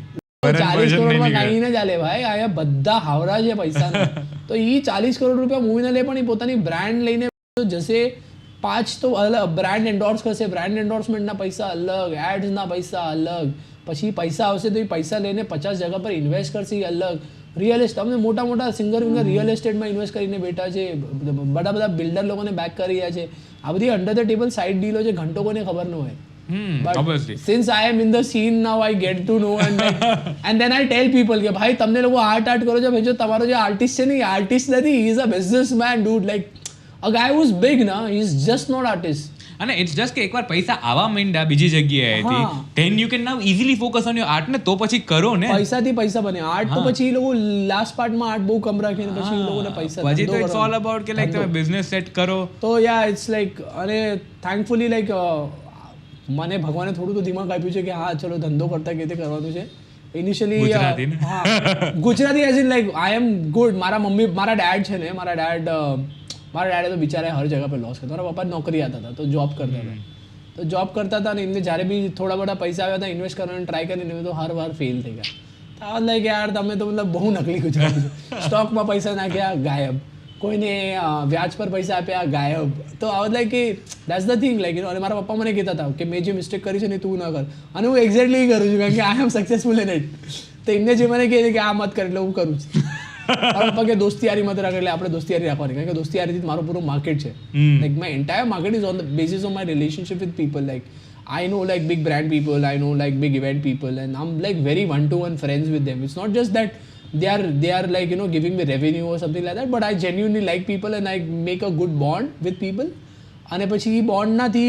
[SPEAKER 2] 40 કરોડમાં કાંઈ ન ચાલે ભાઈ. અહીંયા બધા હાવરા છે પૈસાના. તો એ 40 કરોડ રૂપિયા મૂવીને લે પણ એ પોતાની બ્રાન્ડ લઈને જશે. 5 તો અલગ બ્રાન્ડ એન્ડોર્સ કરશે, બ્રાન્ડ એન્ડોર્સમેન્ટના પૈસા અલગ, એડ્સના પૈસા અલગ, પછી પૈસા આવશે તો એ પૈસા લઈને 50 જગ્યા પર ઇન્વેસ્ટ કરશે એ અલગ. રિયલ એસ્ટેટ તમને મોટા સિંગર વિંગર રિયલ એસ્ટેટમાં ઇન્વેસ્ટ કરીને બેઠા છે, બધા બિલ્ડર લોકોને બેક કરી રહ્યા છે. આ બધી અંડર ધ ટેબલ સાઇડ ડીલો છે, ઘંટો કોઈને ખબર ન હોય. But since I am in the scene now, I get to know and then I tell people કે ભાઈ તમને લોકો આર્ટ કરો છો ભેજો, તમારો જે આર્ટિસ્ટ છે ને એ આર્ટિસ્ટ નથી, he is a businessman dude. Like a guy who's big na, he's just not artist.
[SPEAKER 1] અને ઇટ્સ જસ્ટ કે એકવાર પૈસા આવવા માંડ્યા બીજી જગ્યાએથી then you can now easily focus on your art ને તો પછી કરો ને.
[SPEAKER 2] પૈસાથી પૈસા બને. આર્ટ તો પછી એ લોકો લાસ્ટ પાર્ટમાં આર્ટ બહુ કમ રાખીને પછી એ લોકોને પૈસા
[SPEAKER 1] પછી તો ઇટ્સ ઓલ અબાઉટ કે લાઈક તમે બિઝનેસ સેટ કરો.
[SPEAKER 2] તો યા ઇટ્સ લાઈક અને થેન્કફુલી લાઈક મને ભગવાને થોડું તો દિમાગ આપ્યું છે કે હા ચલો ધંધો કરતા કેવી રીતે કરવાનું છે. Initially Gujarati as in like I am good. મારા ડેડ છે ને, મારા ડેડે તો બિચારા હર જગ્યા પર લોસ કરતા. મારા પપ્પા નોકરી આવતા હતા તો જોબ કરતા હતા. તો જોબ કરતા હતા ને એમને જ્યારે બી થોડા બધા પૈસા આવ્યા હતા ઇન્વેસ્ટ કરવાનો ટ્રાય કરીને તો હર વાર ફેલ થઈ ગયા. તો આ લાઈક યાર તમે તો મતલબ બહુ નકલી ગુજરાતી છો. સ્ટોકમાં પૈસા નાખ્યા ગાયબ, કોઈને વ્યાજ પર પૈસા આપ્યા ગાયબ. તો આ લાઈક કે દેટ્સ ધ થિંગ લાઈક અને મારા પપ્પા મને કહેતા હતા કે મેં જે મિસ્ટેક કરી છે ને તું ન કર. અને હું એક્ઝેક્ટલી કરું છું કારણ કે આઈ એમ સક્સેસફુલ ઇન ઇટ. તો એમને જે મને કહે છે કે આ મત કર એટલે હું કરું છું. મારા પપ્પા કે દોસ્તીયારી મત રાખે એટલે આપણે દોસ્તીયારી રાખવાની, કારણ કે દોસ્તીયારીથી મારો પૂરો માર્કેટ છે. Like my entire market is on the basis of my relationship with people. Like I know like big brand people, I know like big event people, and I'm like very one-to-one friends with them. It's not just that they are like giving me revenue or something like that, but I genuinely like people and I make a good bond with people. અને પછી એ બોન્ડનાથી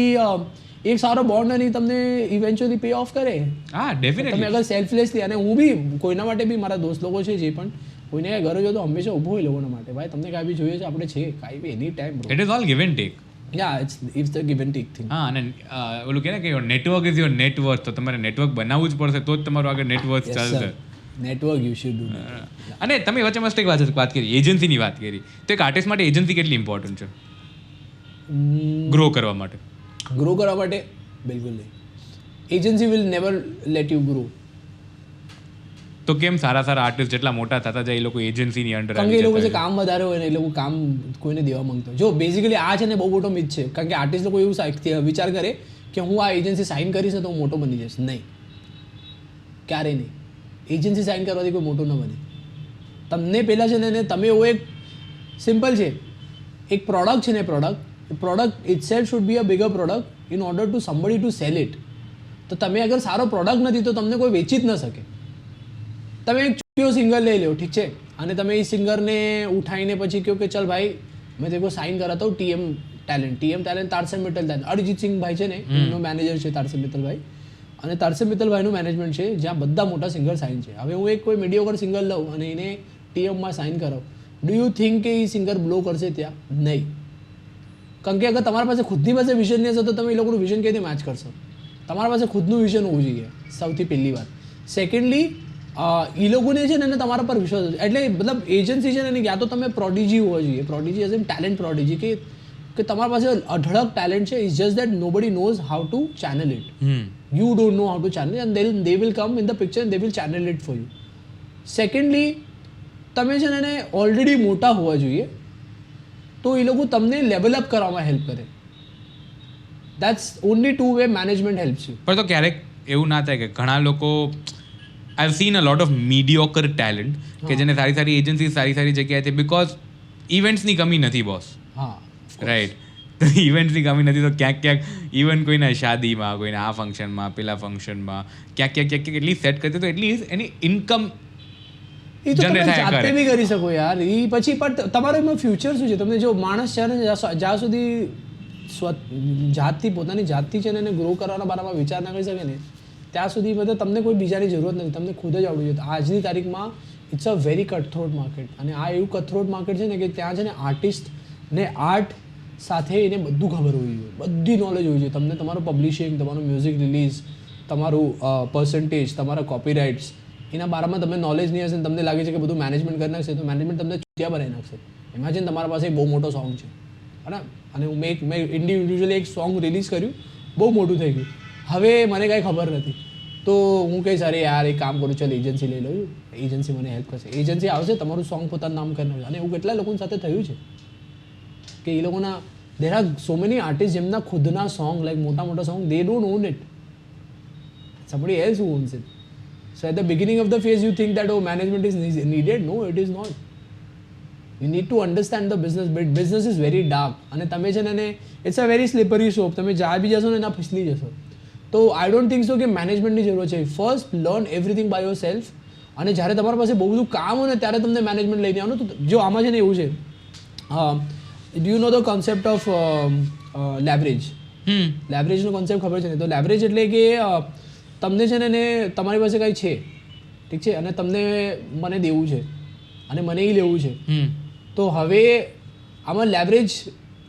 [SPEAKER 2] એક સારો bond અને તમને eventually pay of કરે.
[SPEAKER 1] હા definitely.
[SPEAKER 2] તમે અગર સેલ્ફલેસલી અને હું બી કોઈના માટે બી મારા દોસ્ત લોકો છે જે પણ કોઈને કાંઈ ગરજ હોય તો હંમેશા ઊભો હોય લોકોના માટે. ભાઈ તમને કાંઈ બી જોઈએ છે આપણે છે કાંઈ be any time.
[SPEAKER 1] It is all give and take.
[SPEAKER 2] It's the give and take thing.
[SPEAKER 1] હા અને ઓલું કહે ને કે your network is your network. તો તમારે નેટવર્ક બનાવવું જ પડશે તો જ તમારું આગળ નેટવર્ક ચાલશે.
[SPEAKER 2] Network you should do.
[SPEAKER 1] અને તમે વચ્ચે મસ્ત એક વાત કરી, એજન્સીની વાત કરી. તો એક આર્ટિસ્ટ માટે એજન્સી કેટલી ઇમ્પોર્ટન્ટ છે ગ્રો કરવા માટે?
[SPEAKER 2] ગ્રો કરવા માટે બિલકુલ નહીં. Agency will never let you grow.
[SPEAKER 1] તો કેમ સારા આર્ટિસ્ટ જેટલા મોટા થતા જાય એ લોકો એજન્સીની અંડર?
[SPEAKER 2] કારણ કે એ લોકો જે કામ વધારે હોય ને એ લોકો કામ કોઈને દેવા માંગતો. જો બેઝિકલી આ છે ને બહુ મોટો મિથ છે, કારણ કે આર્ટિસ્ટ લોકો એવું વિચાર કરે કે હું આ એજન્સી સાઇન કરીશ તો હું મોટો બની જઈશ. નહીં, ક્યારેય નહીં. એજન્સી સાઇન કરવાથી કોઈ મોટો ન બને. તમને પહેલાં છે ને તમે એવો એક સિમ્પલ છે એક પ્રોડક્ટ છે ને product itself should be a bigger product in order to somebody to sell it. તો તમે અગર સારો પ્રોડક્ટ નથી તો તમને કોઈ વેચી જ ન શકે. તમે એક ચૂક્યો સિંગર લઈ લો, ઠીક છે, અને તમે એ સિંગરને ઉઠાવીને પછી કહો કે ચાલ ભાઈ મેં તેકો સાઇન કરાતા હું TM ટેલેન્ટ તારસેન મિત્તલ. અરિજીત સિંહ ભાઈ છે ને એમનો મેનેજર છે તારસેન મિત્તલભાઈ, અને તારસેન મિત્તલભાઈનું મેનેજમેન્ટ છે જ્યાં બધા મોટા સિંગર સાઇન છે. હવે હું એક કોઈ મીડિયોકર સિંગર લઉં અને એને TMમાં સાઇન કરાવું, ડુ યુ થિંક કે એ સિંગર બ્લો કરશે ત્યાં? નહીં. કારણ કે અગર તમારા પાસે ખુદની પાસે વિઝન નહીં હશે તો તમે એ લોકોનું વિઝન કેવી રીતે મેચ કરશો? તમારા પાસે ખુદનું વિઝન હોવું જોઈએ સૌથી પહેલી વાત. સેકન્ડલી એ લોકોને છે ને તમારા પર વિશ્વાસ એટલે મતલબ એજન્સી છે ને યા તો તમે પ્રોડિજી હોવા જોઈએ, prodigy as an talent prodigy કે તમારા પાસે અઢળક ટેલેન્ટ છે, is just that nobody knows how to channel it. You don't know how to channel and they will come in the picture and they will channel it for you. Secondly તમે છે ને already મોટા હોવા જોઈએ તો એ લોકો તમને લેવલ અપ કરવામાં હેલ્પ કરે. That's only two way management helps you.
[SPEAKER 1] પણ તો ક્યારેક એવું ના થાય કે ઘણા લોકો I have seen a lot of mediocre talent કે જેને સારી સારી એજન્સી સારી સારી જગ્યાએથી બિકોઝ ઇવેન્ટ્સની કમી નથી બોસ.
[SPEAKER 2] હા
[SPEAKER 1] રાઈટ. તો ઇવેન્ટ્સની કમી નથી તો ક્યાંક ક્યાંક ઇવન કોઈના શાદીમાં, કોઈના આ ફંક્શનમાં, પેલા ફંક્શનમાં ક્યાંક ક્યાંક ક્યાંક એટલી સેટ કરતી તો એટલીસ્ટ એની ઇન્કમ
[SPEAKER 2] એ તો તમે જાતે બી કરી શકો યાર. એ પછી પણ તમારું એમાં ફ્યુચર શું છે? તમને જો માણસ છે ને જ્યાં સુધી જાતથી પોતાની જાતથી છે ને એને ગ્રો કરવાના બારામાં વિચાર ના કરી શકે ને ત્યાં સુધી મતલબ તમને કોઈ બીજાની જરૂરત નથી, તમને ખુદ જ આવડવું જોઈએ. આજની તારીખમાં ઇટ્સ અ વેરી કટથ્રોટ માર્કેટ અને આ એવું કટથ્રોટ માર્કેટ છે ને કે ત્યાં છે ને આર્ટિસ્ટ ને આર્ટ સાથે એને બધું ખબર હોવી જોઈએ, બધી નોલેજ હોવી જોઈએ. તમને તમારું પબ્લિશિંગ, તમારું મ્યુઝિક રિલીઝ, તમારું પર્સન્ટેજ, તમારા કોપીરાઇટ્સ એના બારામાં તમને નોલેજ નહીં હશે ને તમને લાગે છે કે બધું મેનેજમેન્ટ કરી નાખશે તો મેનેજમેન્ટ તમને ચૂતિયા બનાવી નાખશે. ઇમેજિન તમારા પાસે એક બહુ મોટો સોંગ છે બરાબર અને મેં ઇન્ડિવિજ્યુઅલી એક સોંગ રિલીઝ કર્યું, બહુ મોટું થઈ ગયું, હવે મને કાંઈ ખબર નથી તો હું કહીશ અરે યાર એક કામ કરું ચાલ એજન્સી લઈ લઉં, એજન્સી મને હેલ્પ કરશે. એજન્સી આવશે, તમારું સોંગ પોતાનું નામ કરી નાખશે. અને એવું કેટલા લોકોની સાથે થયું છે કે એ લોકોના there are so many artist જેમના ખુદના સોંગ લાઈક મોટા મોટા song they don't on it, somebody else who owns it. So at the beginning of the phase you think that oh management is needed. No, it is not. You need to understand the business, but business is very dark અને તમે છે ને it's a very slippery soap. તમે જ્યાં બી જશો ને એના ફસલી જશો. તો આઈ ડોન્ટ થિંક સો કે મેનેજમેન્ટની જરૂર છે. First learn everything by yourself અને જ્યારે તમારા પાસે બહુ બધું કામ હોય ને ત્યારે તમને મેનેજમેન્ટ લઈને આવવાનું. તો જો આમાં છે ને એવું છે, do you know the concept of leverage? લેવરેજનો કોન્સેપ્ટ ખબર છે ને? તો લેવરેજ એટલે કે તમને છે ને તમારી પાસે કંઈ છે ઠીક છે અને તમને મને દેવું છે અને મને એ લેવું છે તો હવે આમાં લેવરેજ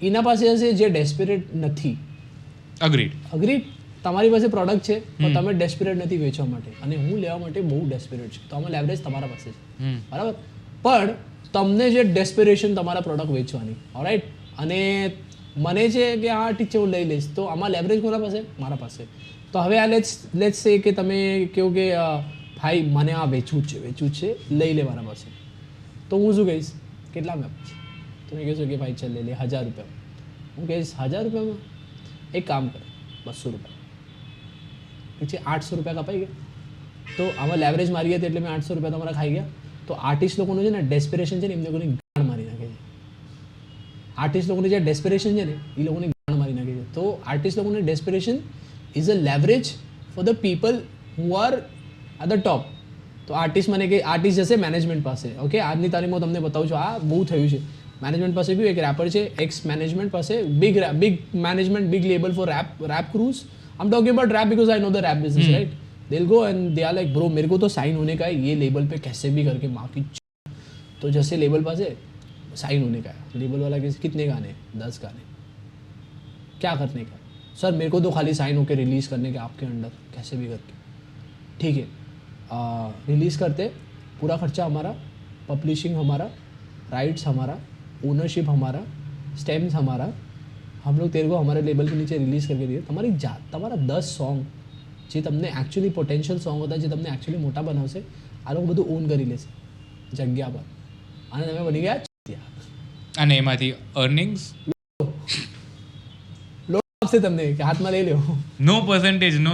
[SPEAKER 2] એના પાસે હશે જે ડેસ્પરેટ નથી. અગ્રીડ. તમારી પાસે પ્રોડક્ટ છે પણ તમે ડેસ્પરેટ નથી વેચવા માટે અને હું લેવા માટે બહુ ડેસ્પરેટ છું તો આમાં લેવરેજ તમારા પાસે છે બરાબર. પણ તમને જે ડેસ્પરેશન તમારા પ્રોડક્ટ વેચવાની ઓલરાઈટ અને મને છે કે હા ઠીક છે હું લઈ લઈશ તો આમાં લેવરેજ કોના પાસે? મારા પાસે. તો હવે આ લેટ્સ સે કે તમે કહો કે ભાઈ મને આ વેચવું જ છે લઈ લે મારા પાસે. તો હું શું કહીશ કેટલામાં આપીશ? તમે કહેશો કે ભાઈ ચાલ લઈ લે 1000 રૂપિયામાં. હું કહીશ 1000 રૂપિયામાં એક કામ કર 200 રૂપિયા પછી 800 રૂપિયા કપાઈ ગયા. તો આમાં લેવરેજ મારી હતી એટલે મેં 800 રૂપિયા તમારા ખાઈ ગયા. તો આર્ટિસ્ટ લોકોનું છે ને ડેસ્પિરેશન છે ને એમને લોકોની ગાણ મારી નાખે છે. આર્ટિસ્ટ લોકોની જે ડેસ્પિરેશન છે ને એ લોકોની ગાણ મારી નાખે છે. તો આર્ટિસ્ટ લોકોની desperation is a leverage for the people who are at the top. તો આર્ટિસ્ટ મને કે આર્ટિસ્ટ જશે મેનેજમેન્ટ પાસે. ઓકે આજની તારીખમાં તમને બતાવું છું આ બહુ થયું છે. મેનેજમેન્ટ પાસે બી એક રેપર છે, એક્સ મેનેજમેન્ટ પાસે big management big label for rap crews. I am talking about rap because I know the rap business right. They will go and they are like bro मेरे को तो sign होने का है ये label पे कैसे भी करके माँ की तो जैसे लेबल पास है साइन होने का है. लेबल वाला कितने गाने? 10 गाने. क्या करने का सर? मेरे को तो खाली साइन होकर रिलीज़ करने के आपके अंडर कैसे भी करके ठीक है. रिलीज़ करते पूरा खर्चा हमारा, पब्लिशिंग हमारा, राइट्स हमारा, ओनरशिप हमारा, स्टेम्स हमारा. हम लोग तेरे को हमारे लेबल के नीचे रिलीज़ करके दिए. તમારી જાત તમારા 10 સોંગ જે તમને એકચ્યુઅલી પોટેન્શિયલ સોંગ હતા જે તમને એકચ્યુઅલી મોટા બનાવશે આ લોકો બધું ઓન કરી લેશે જગ્યા પર અને તમે બની ગયા
[SPEAKER 1] અને એમાંથી અર્નિંગ્સ
[SPEAKER 2] આપશે તમને કે હાથમાં લઈ લો.
[SPEAKER 1] નો પર્સન્ટેજ નો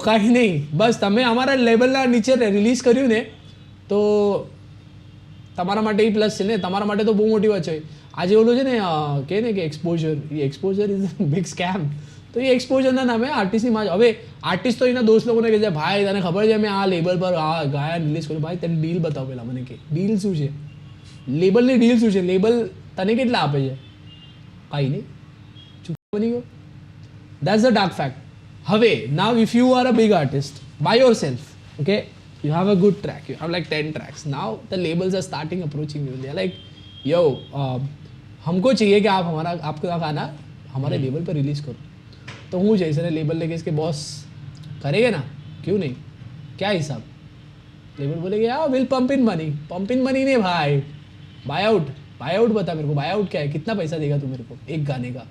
[SPEAKER 2] કાંઈ નહીં, બસ તમે અમારા લેબલના નીચે રિલીઝ કર્યું ને તો તમારા માટે એ પ્લસ છે ને. તમારા માટે તો બહુ મોટી વાત છે. આજે ઓલું છે ને કહે ને કે એક્સપોઝર ઇઝ બિગ સ્કેમ. તો એ એક્સપોઝરના નામે આર્ટિસ્ટની માં હવે આર્ટિસ્ટ તો એના દોસ્ત લોકોને કહે છે ભાઈ તને ખબર છે મેં આ લેબલ પર આ ગાયન રિલીઝ કર્યું. ભાઈ તને ડીલ બતાવો પહેલાં મને કે ડીલ શું છે? લેબલની ડીલ શું છે? લેબલ તને કેટલા આપે છે? કાંઈ નહીં, ચૂપ બની ગયો. That's the dark fact. હવે now if you are a big artist by yourself okay you have a good track, you have like 10 tracks. Now the labels are starting approaching you. They're like yo हमको चाहिए कि आपका गाना हमारे label पर release करो. तो હું જઈશ અને લેબલને કહીશ કે બોસ करेंगे ना, क्यों नहीं, क्या हिसाब? लेबर बोलेगे यार विल पंप इन मनी नहीं भाई, बाय आउट बता मेरे को, बाय आउट क्या है, कितना पैसा देगा तू मेरे को एक गाने का?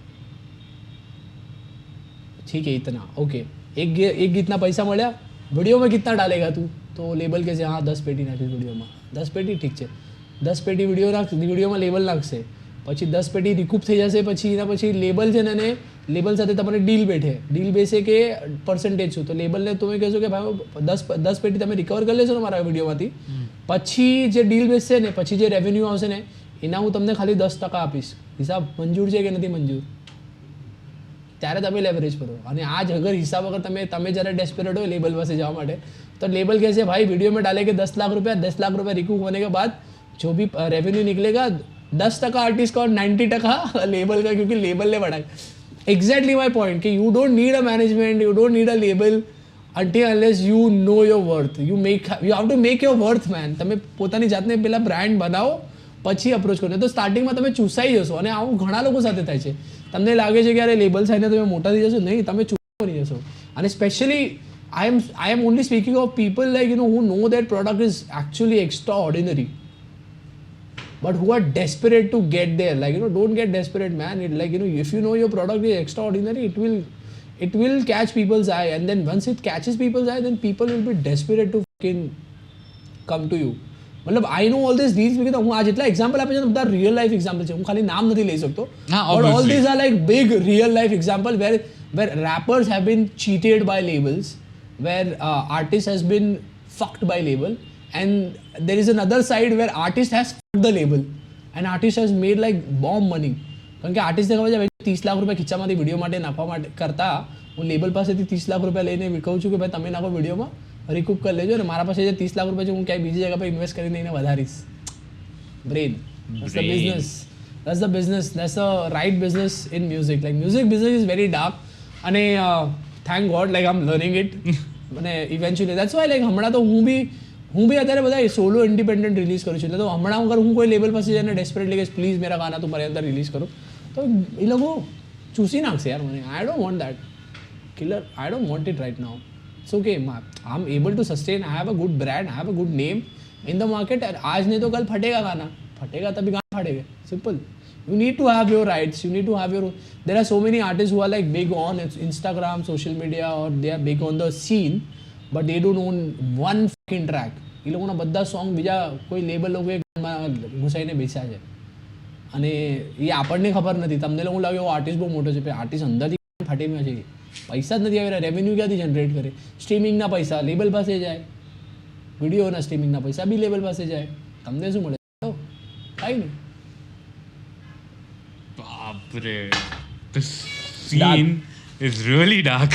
[SPEAKER 2] ठीक है इतना, ओके, एक इतना पैसा મળ્યા, વિડીયોમાં કિतना डालेगा तू? तो લેબલ કે છે હા 10 પેટી નાખીશ વિડીયોમાં, 10 પેટી ઠીક છે, 10 પેટી વિડીયોમાં લેબલ નાખશે, પછી 10 પેટી રિકૂપ થઈ જશે, પછી એના પછી લેબલ છે ને, લેબલ સાથે તમારે ડીલ બેસે કે પર્સન્ટેજ શું, તો લેબલને તમે કહેશો કે ભાઈ 10 પેટી તમે રિકવર કરી લેશો ને મારા વિડીયોમાંથી, પછી જે ડીલ બેસશે ને, પછી જે રેવન્યુ આવશે ને એના હું તમને ખાલી 10% આપીશ, હિસાબ મંજૂર છે કે નથી મંજૂર? ત્યારે તમે લેવરેજ કરો. અને આ જ અગર હિસાબ અગર તમે જ્યારે ડેસ્પરેટ હોય લેબલ પાસે જવા માટે, तो लेबल कैसे भाई वीडियो में डालेंगे 10 लाख रुपया रिकूप होने के बाद जो भी रेवेन्यू निकलेगा 10% आर्टिस्ट का और 90% लेबल का, क्योंकि लेबल ने बढ़ाया. एग्जैक्टली माई पॉइंट कि you don't need a management, you don't need a label until unless you know your worth. You have to make your worth, man. તમે પોતાની જાતને પહેલા બ્રાન્ડ બનાવો પછી અપ્રોચ કરો. તો સ્ટાર્ટિંગમાં તમે ચૂસાઈ જશો, અને આવું ઘણા લોકો સાથે થાય છે. તમને લાગે છે કે અરે લેબલ સાઈને તમે મોટા થઈ જશો, નહીં, તમે ચૂસા બની જશો. અને specially I am only speaking of people like, you know, who know that product is actually extraordinary, but who are desperate to get there. Like, you know, don't get desperate, man. Like, you know, if you know your product is extraordinary, it will catch people's eye, and then once it catches people's eye, then people will be desperate to fucking come to you. मतलब I know all this deals because હું આ જેટલા example આપે છે બધા real life example છે, હું ખાલી નામ નથી લઈ શકતો, but all these are like big real life example where rappers have been cheated by labels, where artist has been fucked by label, and there is another side where artist has fucked the label and artist has made like bomb money. કારણ કે આર્ટિસ્ટને ખબર છે 30 લાખ રૂપિયા ખીચામાંથી video માટે નાખવા માટે કરતા હું લેબલ પાસેથી 30 લાખ રૂપિયા લઈને કહું છું કે ભાઈ તમે નાખો વિડીયોમાં, રિકૂપ કરી લેજો, અને મારા પાસે જે 30 લાખ રૂપિયા છે હું ક્યાંય બીજી જગ્યા પર ઇન્વેસ્ટ કરીને એને વધારીશ. Brain, that's the business, that's the business, that's the right business in music. Like music business is very dark, અને thank God like I'm learning it, અને eventually that's why like હમણાં તો હું બી અત્યારે બધા સોલો ઇન્ડિપેન્ડન્ટ રિલીઝ કરું છું. એટલે તો હમણાં અગર હું કોઈ લેબલ પાસે જઈને ડેસ્પરેટલી કે પ્લીઝ મેરા ગાના તું મારી અંદર રિલીઝ કરો, તો એ લોકો ચૂસી નાખશે યાર મને. I don't want that killer, I don't want it right now. It's okay, I am able to sustain, I have a good brand, I have a good name in the market. आज नहीं तो कल फटेगा गाना, फटेगा तभी गाना फटेगा, simple. You need to have your rights, you need to have your, there are so many artists who are like big on Instagram, social media, or they are big on the scene, but they don't own one fucking track. એ લોકોના બધા song બીજા કોઈ label લોકોએ ઘૂસાઈને બેસ્યા છે, અને એ આપણને ખબર નથી. તમને લોકો લાગે આર્ટિસ્ટ બહુ મોટો છે, આર્ટિસ્ટ અંદરથી ફાટેમાં છે, પૈસા જ નથી આવી રહ્યા, રેવન્યુ ક્યાંથી જનરેટ કરે? સ્ટ્રીમિંગના પૈસા લેબલ પાસે જાય, વિડીયોના સ્ટ્રીમિંગના પૈસા બી લેબલ પાસે જાય, તમને શું મળે? કાંઈ નહીં.
[SPEAKER 1] બાપરે, the scene is really dark.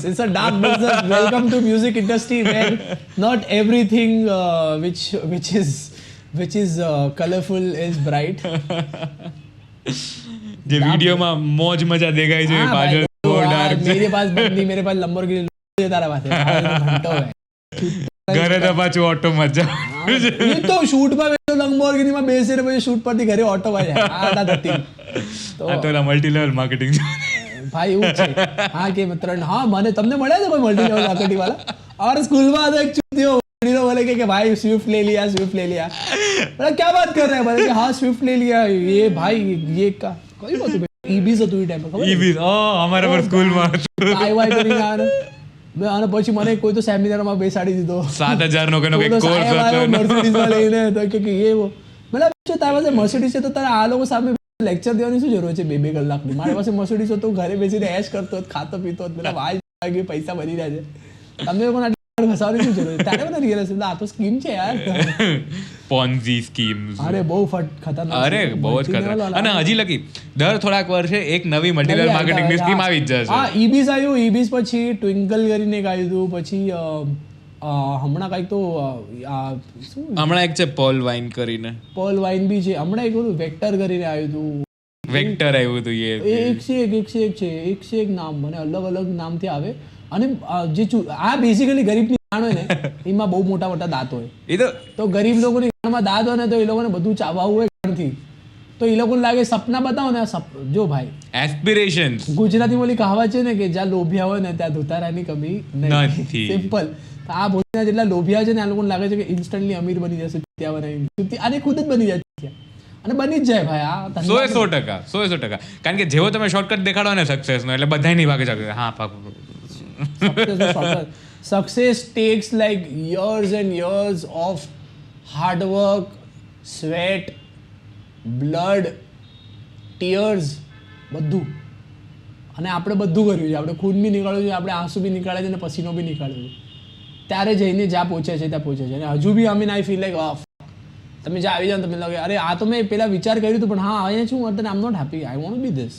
[SPEAKER 2] It's a dark business. Welcome to music industry where not everything which is colorful is bright.
[SPEAKER 1] જે વિડીયોમાં મોજ મજા દેખાય છે પાછળ
[SPEAKER 2] मेरे पास बंदी, मेरे पास लंबोर्गिनी है, तारा पास घंटो है.
[SPEAKER 1] ઘરે તો પાછું ઓટો મજા.
[SPEAKER 2] એ તો શૂટ માં લંબોર્ગિની માં બેસીને પછી શૂટ પરથી ઘરે ઓટો માં જાય. આ નથી
[SPEAKER 1] તો મલ્ટી લેવલ માર્કેટિંગ
[SPEAKER 2] ભાઈ એવું છે. હા કે ત્રણ, હા મને તમને મળ્યા છે કોઈ મલ્ટી લેવલ માર્કેટિંગ વાળા? और स्कूल में आता एक चुतियो बोले कि भाई स्विफ्ट ले लिया, बोला क्या बात कर रहे हैं? बोले कि हाँ स्विफ्ट ले लिया. ये भाई ये का कोई बात नहीं, ઈબીઝ હતું એ ટાઈમ પર, ખબર?
[SPEAKER 1] ઈબીઝ અમારા પર સ્કૂલમાં હતું.
[SPEAKER 2] આઈ કરીને આને પછી મને કોઈ તો સેમિનારમાં બેસાડી દીધો,
[SPEAKER 1] 7000 નો કોઈક કોર્સ હતો,
[SPEAKER 2] મર્સિડીઝ લઈને, તો કે એ મતલબ જો તારા પાસે મર્સિડીઝ છે તો તારે આ લોકો સામે લેક્ચર દેવાની શું જરૂર છે 2 કલાકની? મારી પાસે મર્સિડીઝ હતો, ઘરે બેસીને એશ કરતો, ખાતો પીતો, મતલબ આ પૈસા બની રહ્યા છે. તમને લોકોને ઘસાવાની શું જરૂર? તારે મને રિયલાઇઝ થયું આ તો સ્કીમ છે યાર,
[SPEAKER 1] પોન્ઝી સ્કીમ્સ.
[SPEAKER 2] અરે બહુ ખતરનાક,
[SPEAKER 1] અરે બહુ જ ખતરનાક. અને હજી લગી દર થોડાક વર્ષે એક નવી મલ્ટીલેવલ માર્કેટિંગની સ્કીમ આવી જ જશે.
[SPEAKER 2] હા, ઈબીઝ આવ્યું, ઈબીઝ પછી ટ્વિંકલ કરીને એક આવ્યું હતું, પછી હમણાં કંઈક તો
[SPEAKER 1] હમણાં એક છે પોલ વાઇન કરીને,
[SPEAKER 2] પોલ વાઇન બી છે. હમણાં એક હતું વેક્ટર કરીને આવ્યું હતું,
[SPEAKER 1] વેક્ટર આવ્યું હતું.
[SPEAKER 2] એક છે એક નામ, મને અલગ અલગ નામથી આવે. અને જે આ બેઝિકલી ગરીબની ગાણ હોય ને એમાં બહુ મોટા મોટા દાંત હોય, એ તો ગરીબ લોકોની ગાણમાં દાંત હોય ને તો એ લોકોને બધું ચાવવું હોય ગાણથી, તો એ લોકોને લાગે સપના બતાવો ને જો ભાઈ
[SPEAKER 1] એસ્પિરેશન્સ
[SPEAKER 2] ગુજરાતીમાં ઓલી કહાવત છે ને કે જ્યાં લોભિયા હોય ને ત્યાં ધોતારાની કમી
[SPEAKER 1] નથી.
[SPEAKER 2] સિમ્પલ. તો આ ભોજના જેટલા લોભિયા છે ને આ લોકોને લાગે છે કે ઇન્સ્ટન્ટલી અમીર બની જશે ત્યાં બનાવી અને ખુદ જ બની જાય અને બની જ જાય ભાઈ. આ
[SPEAKER 1] 100% કારણ કે જેવો તમે શોર્ટકટ દેખાડો ને સક્સેસનો એટલે બધા નહીં ભાગે શકે. હા
[SPEAKER 2] success tax like years and years of hard work, sweat, blood, tears, બધું. અને આપણે બધું કર્યું છે. આપણે ખૂન બી નીકાળ્યું છે, આપણે આંસુ બી નીકાળે છે અને પસીનો બી નીકાળ્યો છે. ત્યારે જઈને જ્યાં પહોંચે છે ત્યાં પહોંચે છે. અને હજુ બી આઈ ફીલ લાઈક તમે જ્યાં આવી જાઓ તમે લાગે અરે આ તો મેં પહેલાં વિચાર કર્યું હતું પણ હા અહીંયા છું I am not happy, I want be this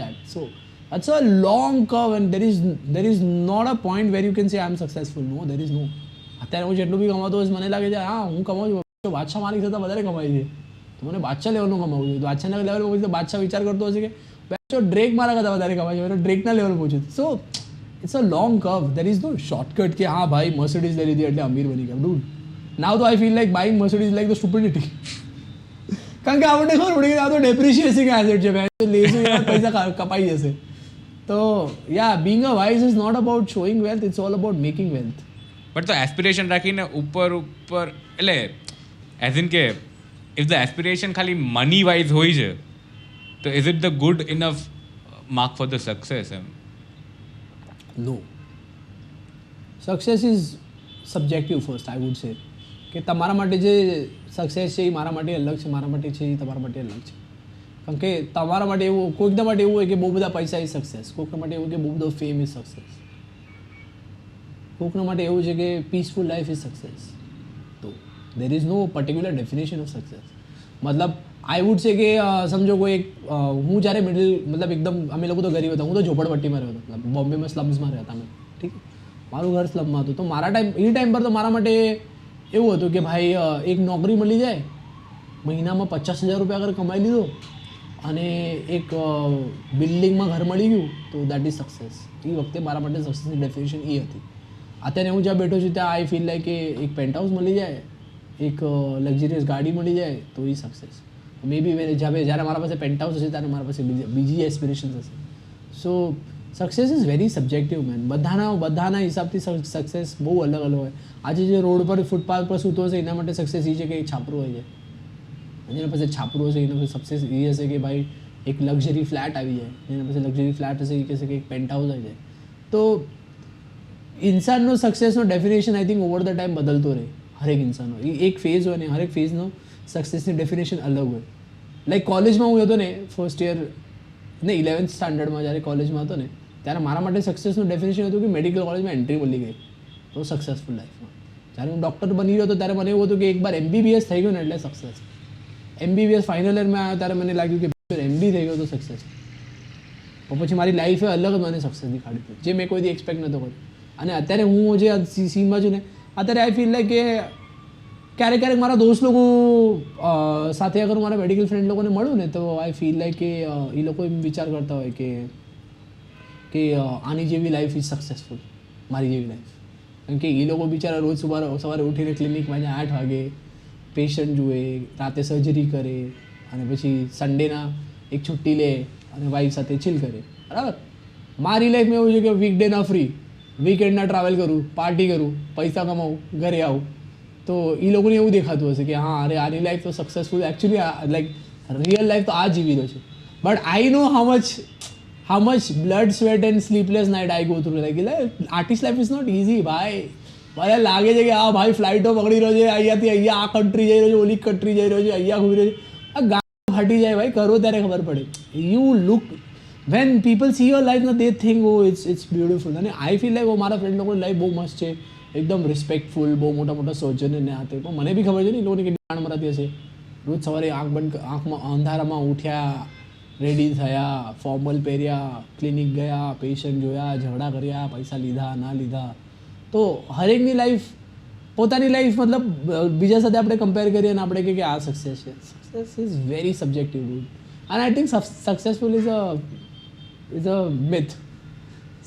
[SPEAKER 2] that. So it's a long curve and there is not a point where you can say I'm successful. No, there is no. અત્યારે હું જેટલું બી કમાતો હોય મને લાગે છે હા હું કમાઉં છું, બાદશાહ માલિક થતાં વધારે કમાય છે તો મને બાદશાહ લેવલનું કમાવું છે. તો બાદશાહના લેવલ પછી તો બાદશાહ વિચાર કરતો હશે કે ડ્રેક મારા કરતાં વધારે કમાય છે, ડ્રેકના લેવલ પહોંચ્યું. So it's a long curve. There is no shortcut કે હા ભાઈ મર્સિડીઝ લઈ લીધી એટલે અમીર બની ગયા. ડૂડ નાવ તો I feel like buying Mercedes like the stupidity. કારણ કે આપણને ખબર પડી કે આ તો ડેપ્રિશિએટિંગ એસેટ છે, લેશું પૈસા કપાઈ જશે. તો yeah being a wise is not about showing wealth, it's all about making wealth.
[SPEAKER 1] But તો એસ્પિરેશન રાખીને ઉપર એટલે એઝ ઇન કે ઇફ ધ એસ્પિરેશન ખાલી મની વાઇઝ હોય છે તો is it the good enough mark for the success? Um
[SPEAKER 2] no. Success is subjective first I would say. કે તમારા માટે જે સક્સેસ છે એ મારા માટે અલગ છે, મારા માટે છે એ તમારા માટે અલગ છે. કારણ કે તમારા માટે એવું કોઈકના માટે એવું હોય કે બહુ બધા પૈસા ઇઝ સક્સેસ, કોઈકના માટે એવું કે બહુ બધો ફેમ ઇઝ સક્સેસ, કોઈકના માટે એવું છે કે પીસફુલ લાઈફ ઇઝ સક્સેસ. તો there is no particular definition of success. મતલબ આઈ વુડ સે કે સમજો કોઈ એક હું જ્યારે મતલબ એકદમ અમે લોકો તો ગરીબ હતા, હું તો ઝોપડપટ્ટીમાં રહ્યો હતો, બોમ્બેમાં સ્લમ્સમાં રહેતા અમે. ઠીક, મારું ઘર સ્લમમાં હતું. તો મારા ટાઈમ પર તો મારા માટે એવું હતું કે ભાઈ એક નોકરી મળી જાય, મહિનામાં 50,000 રૂપિયા અગર કમાઈ લીધો અને એક બિલ્ડિંગમાં ઘર મળી ગયું તો દેટ ઇઝ સક્સેસ. એ વખતે મારા માટે સક્સેસની ડેફિનેશન એ હતી. અત્યારે હું જ્યાં બેઠો છું ત્યાં આઈ ફીલ લાઈક કે એક પેન્ટ હાઉસ મળી જાય, એક લક્ઝરિયસ ગાડી મળી જાય તો એ સક્સેસ. મે બી જ્યારે મારા પાસે પેન્ટ હાઉસ હશે ત્યારે મારા પાસે બીજી એસ્પિરેશન્સ હશે. So success is very subjective man. બધાના હિસાબથી સક્સેસ બહુ અલગ અલગ હોય. આજે જે રોડ પર ફૂટપાથ પર સૂતો હશે એના માટે સક્સેસ એ છે કે એક છાપરું હોય છે, જેના પાસે છાપરું હશે એના પાસે સક્સેસ એ હશે કે ભાઈ એક લક્ઝરી ફ્લેટ આવી જાય, જેના પાસે લક્ઝરી ફ્લેટ હશે એ કહેશે કે એક પેન્ટ હાઉસ આવી જાય. તો ઇન્સાનનો સક્સેસનો definition I think over the time બદલતો રહે. હરેક ઇન્સાનનો એક ફેઝ હોય ને હરેક ફેઝનો સક્સેસની ડેફિનેશન અલગ હોય. લાઈક કોલેજમાં હું હતો ને ફર્સ્ટ યર ને 11th સ્ટાન્ડર્ડમાં જ્યારે કોલેજમાં હતો ને ત્યારે મારા માટે સક્સેસનું ડેફિનેશન હતું કે મેડિકલ કોલેજમાં એન્ટ્રી મળી ગઈ તો સક્સેસફુલ લાઈફમાં. જ્યારે હું ડૉક્ટર બની ગયો હતો ત્યારે મને એવું હતું કે એકવાર MBBS થઈ ગયું ને એટલે સક્સેસ. MBBS ફાઇનલ યરમાં આવ્યો ત્યારે મને લાગ્યું કે MD થઈ ગયો તો સક્સેસ. પણ પછી મારી લાઈફે અલગ મને સક્સેસ દેખાડી હતી જે મેં કોઈથી એક્સપેક્ટ નહોતો કર્યો. અને અત્યારે હું જે સીનમાં છું ને અત્યારે આઈ ફીલ લાઈક કે ક્યારેક મારા દોસ્ત લોકો સાથે અગર મારા મેડિકલ ફ્રેન્ડ લોકોને મળું ને તો આઈ ફીલ લાઈક કે એ લોકો એમ વિચાર કરતા હોય કે આની જેવી લાઈફ ઇઝ સક્સેસફુલ, મારી જેવી લાઈફ. કારણ કે એ લોકો બિચારા રોજ સવારે ઉઠીને ક્લિનિકમાં જાય 8 વાગે, પેશન્ટ જુએ, રાતે સર્જરી કરે અને પછી સન્ડેના એક છુટ્ટી લે અને વાઈફ સાથે ચીલ કરે. બરાબર. મારી લાઈફમાં એવું છે કે વીકડેના ફ્રી, વીકેન્ડના ટ્રાવેલ કરું, પાર્ટી કરું, પૈસા કમાવું, ઘરે આવું. તો એ લોકોને એવું દેખાતું હશે કે હા અરે આની લાઈફ તો successful, actually like real life તો આ જીવી રહ્યો છે. But I know how much blood, sweat and sleepless night I go through. Like artist life is not easy ભાઈ. મને લાગે છે કે હા ભાઈ ફ્લાઇટો પકડી રહ્યો છે, અહીંયાથી અહીંયા આ કન્ટ્રી જઈ રહ્યો છે, ઓલી કન્ટ્રી જઈ રહ્યો છે, અહીંયા ઘૂમી રહ્યો છે. આ ગામ ફાટી જાય ભાઈ, કરો ત્યારે ખબર પડે. You look when people see your life ના they think oh it's beautiful. અને આઈ ફીલ લાઈક મારા ફ્રેન્ડ લોકોની લાઈફ બહુ મસ્ત છે, એકદમ રિસ્પેક્ટફુલ, બહુ મોટા સર્જન ને આ તે. પણ મને બી ખબર છે ને એ લોકોની કેટલી જાણ મરાતી હશે. રોજ સવારે આંખમાં અંધારામાં ઉઠ્યા, રેડી થયા, ફોર્મલ પહેર્યા, ક્લિનિક ગયા, પેશન્ટ જોયા, ઝઘડા કર્યા, પૈસા લીધા ના લીધા. તો હરેકની લાઈફ પોતાની લાઈફ મતલબ બીજા સાથે આપણે કમ્પેર કરીએ અને આપણે કહીએ કે આ સક્સેસ છે. Success is very subjective dude. અને I think successful is a myth.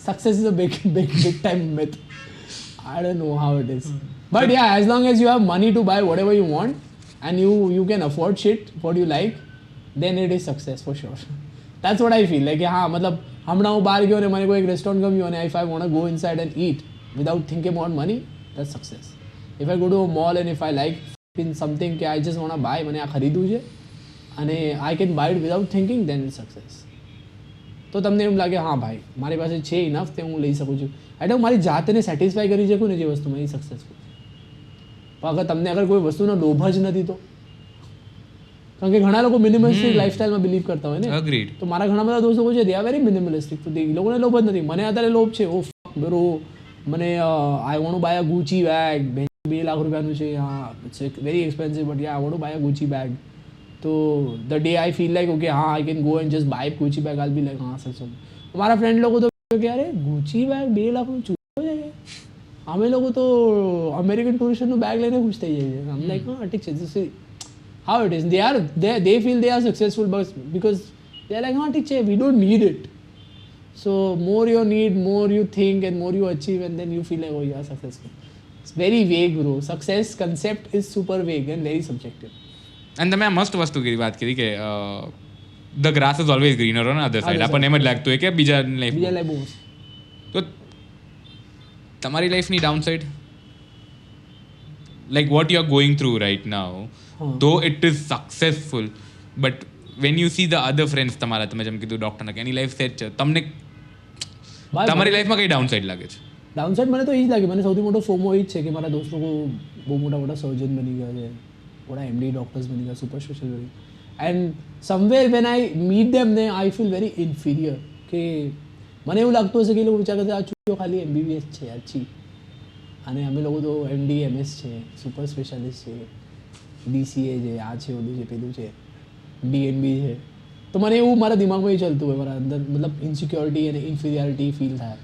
[SPEAKER 2] Success is a big time myth. I don't know how it is. But yeah, as long as you have money to buy whatever you want and you can afford shit what you like, then it is success for sure. That's what I feel. Like हाँ मतलब હમણાં હું બહાર ગયો અને મને કોઈ એક રેસ્ટોરન્ટ ગમ્યું અને if I want to go inside and eat without thinking about money, that's success. If I go to a mall and if I like in something કે I just want to buy, મને આ ખરીદવું છે અને I can buy it without thinking, then it's success. તો તમને એમ લાગે હા ભાઈ મારી પાસે છે ઇનફ તે હું લઈ શકું છું એટલે હું મારી જાતને સેટિસ્ફાઈ કરી શકું ને જે વસ્તુમાં એ સક્સેસફુલ. પણ અગર તમને અગર કોઈ વસ્તુનો લોભ જ નથી તો કારણ કે ઘણા લોકો મિનિમલિસ્ટિક લાઈફસ્ટાઈલમાં બિલીવ કરતા હોય ને.
[SPEAKER 1] અગ્રીડ.
[SPEAKER 2] તો મારા ઘણા બધા દોસ્તો છે દે આર વેરી મિનિમલિસ્ટિક, તો એ લોકોને લોભ જ નથી. મને અત્યારે લોભ છે ઓ બ્રો મને I want to buy a Gucci bag, 2 lakh રૂપિયાનું છે, હા it's very expensive but yeah I want to buy a Gucci bag. તો the day I feel like okay હા I can go and just buy Gucci bag, I be like હા sir. મારા friend લોકો તો કે અરે ગુચી bag 2 લાખનું ચૂકો છે, અમે લોકો તો અમેરિકન ટુરિસ્ટનું બેગ લઈને ખુશ થઈ જાય છે. આમ લાઈક હા ઠીક છે, this is how it is. they feel they are successful because they are like હા ઠીક છે, we don't need it. So more you need, more you think and more you achieve and then you feel like oh you are successful. It's very vague bro. Success concept is super vague and very subjective.
[SPEAKER 1] અને તમે આ મસ્ત વસ્તુ કરી વાત કરી કે the grass is always greener on other side. આપણને એમ જ લાગતું હોય કે બીજા લાઈફ
[SPEAKER 2] બહુ
[SPEAKER 1] તો તમારી લાઈફની downside like what you are going through right now, though it is successful but when you see the other friends તમારા, તમે જેમ કીધું ડૉક્ટરના કે એની લાઈફ સેટ છે, તમને તમારી લાઈફમાં કઈ ડાઉન સાઈડ લાગે છે?
[SPEAKER 2] ડાઉન સાઈડ મને તો એ જ લાગે, મને સૌથી મોટો ફોમો એ જ છે કે મારા દોસ્ત લોકો બહુ મોટા મોટા સર્જન બની ગયા છે, મોટા MD ડોક્ટર્સ બની ગયા, સુપર સ્પેશિયલ બની, and somewhere when I meet them ને આઈ ફીલ વેરી ઇન્ફિરિયર. કે મને એવું લાગતું હશે કે એ લોકો વિચાર કરતા આ છોકરીઓ ખાલી MBBS છે અચ્છી, અને અમે લોકો તો MD MS છે, સુપર સ્પેશિયાલિસ્ટ છે, DCA છે, આ છે ઓલું છે પેલું છે, DNB છે. તો મને એવું મારા દિમાગમાં એ ચાલતું હોય, મારા અંદર મતલબ ઇન્સિક્યોરિટી અને ઇન્ફિરિયોરિટી ફીલ થાય.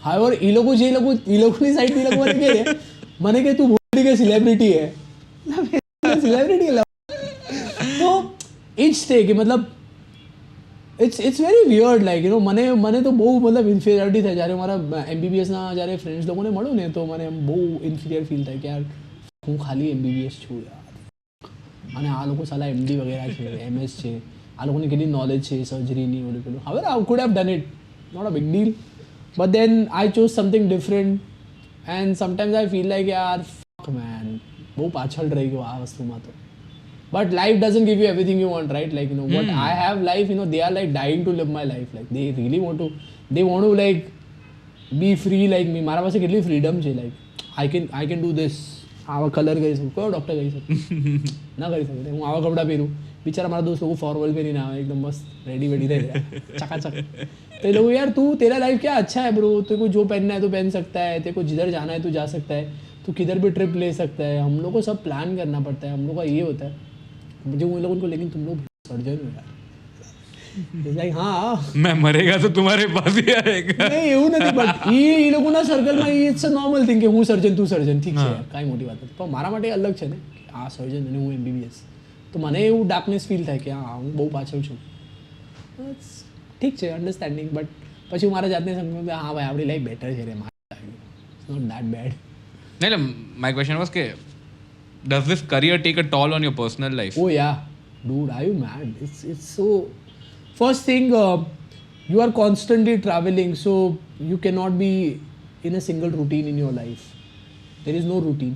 [SPEAKER 2] હાવેવર એ લોકોની સાઈડથી એ લોકો મને કહે મને કે તું બોલી કે સિલેબ્રિટી હે, સેલિબ્રિટી તો એ જ છે કે મતલબ it's very weird like you know. મને તો બહુ મતલબ ઇન્ફિરિયોરિટી થાય જ્યારે મારા MBBSના જ્યારે ફ્રેન્ડ્સ લોકોને મળું ને તો મને બહુ ઇન્ફિરિયર ફીલ થાય કે યાર હું ખાલી MBBS છું યાર, અને આ લોકો સાલા MD વગેરે છે, MS છે, આ લોકોને કેટલી નોલેજ છે સર્જરીની ઓલું પેલું. હવે I could have done it, not a big deal, but then I chose something different and sometimes I feel like યાર ફક મેન બહુ પાછળ રહી ગયો આ વસ્તુમાં તો. But life doesn't give you everything you want, right? Like, you know, what I have life, you know, they are like dying to live my life. Like, they really want to like be free like me. મારા પાસે કેટલી freedom છે, like, I can do this. આવા colour કરી શકું, કયો doctor કરી શકું ના કરી શકે. હું આવા કપડાં પહેરું, બિચારા મારા દોસ્ત લોકો ફોર્મલ પહેરીને આવે એકદમ મસ્ત રેડી વેડી થઈ ગયા ચકાચક. तो ये लोग यार तू तेरा लाइफ क्या अच्छा है ब्रो, तेरे को जो पहनना है तो पहन सकता है, तेरे को जिधर जाना है तो जा सकता है, तू किधर भी ट्रिप ले सकता है. हम लोग को सब प्लान करना पड़ता है, हम लोग का ये होता है मुझे उन लोगों को. लेकिन तुम लोग सर्जन हो यार, लाइक हाँ
[SPEAKER 1] मैं मरेगा तो तुम्हारे पास ही आएगा.
[SPEAKER 2] नहीं એવું નથી, બટ એ લોકોના સર્કલમાં ઇટ્સ અ નોર્મલ થિંગ કે હું સર્જન તું સર્જન, ઠીક છે કાંઈ મોટી વાત નથી. પણ મારા માટે અલગ છે ને કે આ સર્જન અને હું MBBS, તો મને એવું ડાર્કનેસ ફીલ થાય કે હા હું બહુ પાછળ છું. ઠીક છે અન્ડરસ્ટેન્ડિંગ, બટ પછી હું મારા જાતને સમજું કે હા ભાઈ આપણી લાઈફ બેટર છે રે, ઇટ્સ નોટ દેટ બેડ.
[SPEAKER 1] એટલે માય ક્વેશ્ચન વોઝ કે does this career take a toll on your personal life?
[SPEAKER 2] Oh yeah, dude, are you mad? It's so. First thing, you are constantly traveling, so you cannot be in a single routine in your life. There is no routine.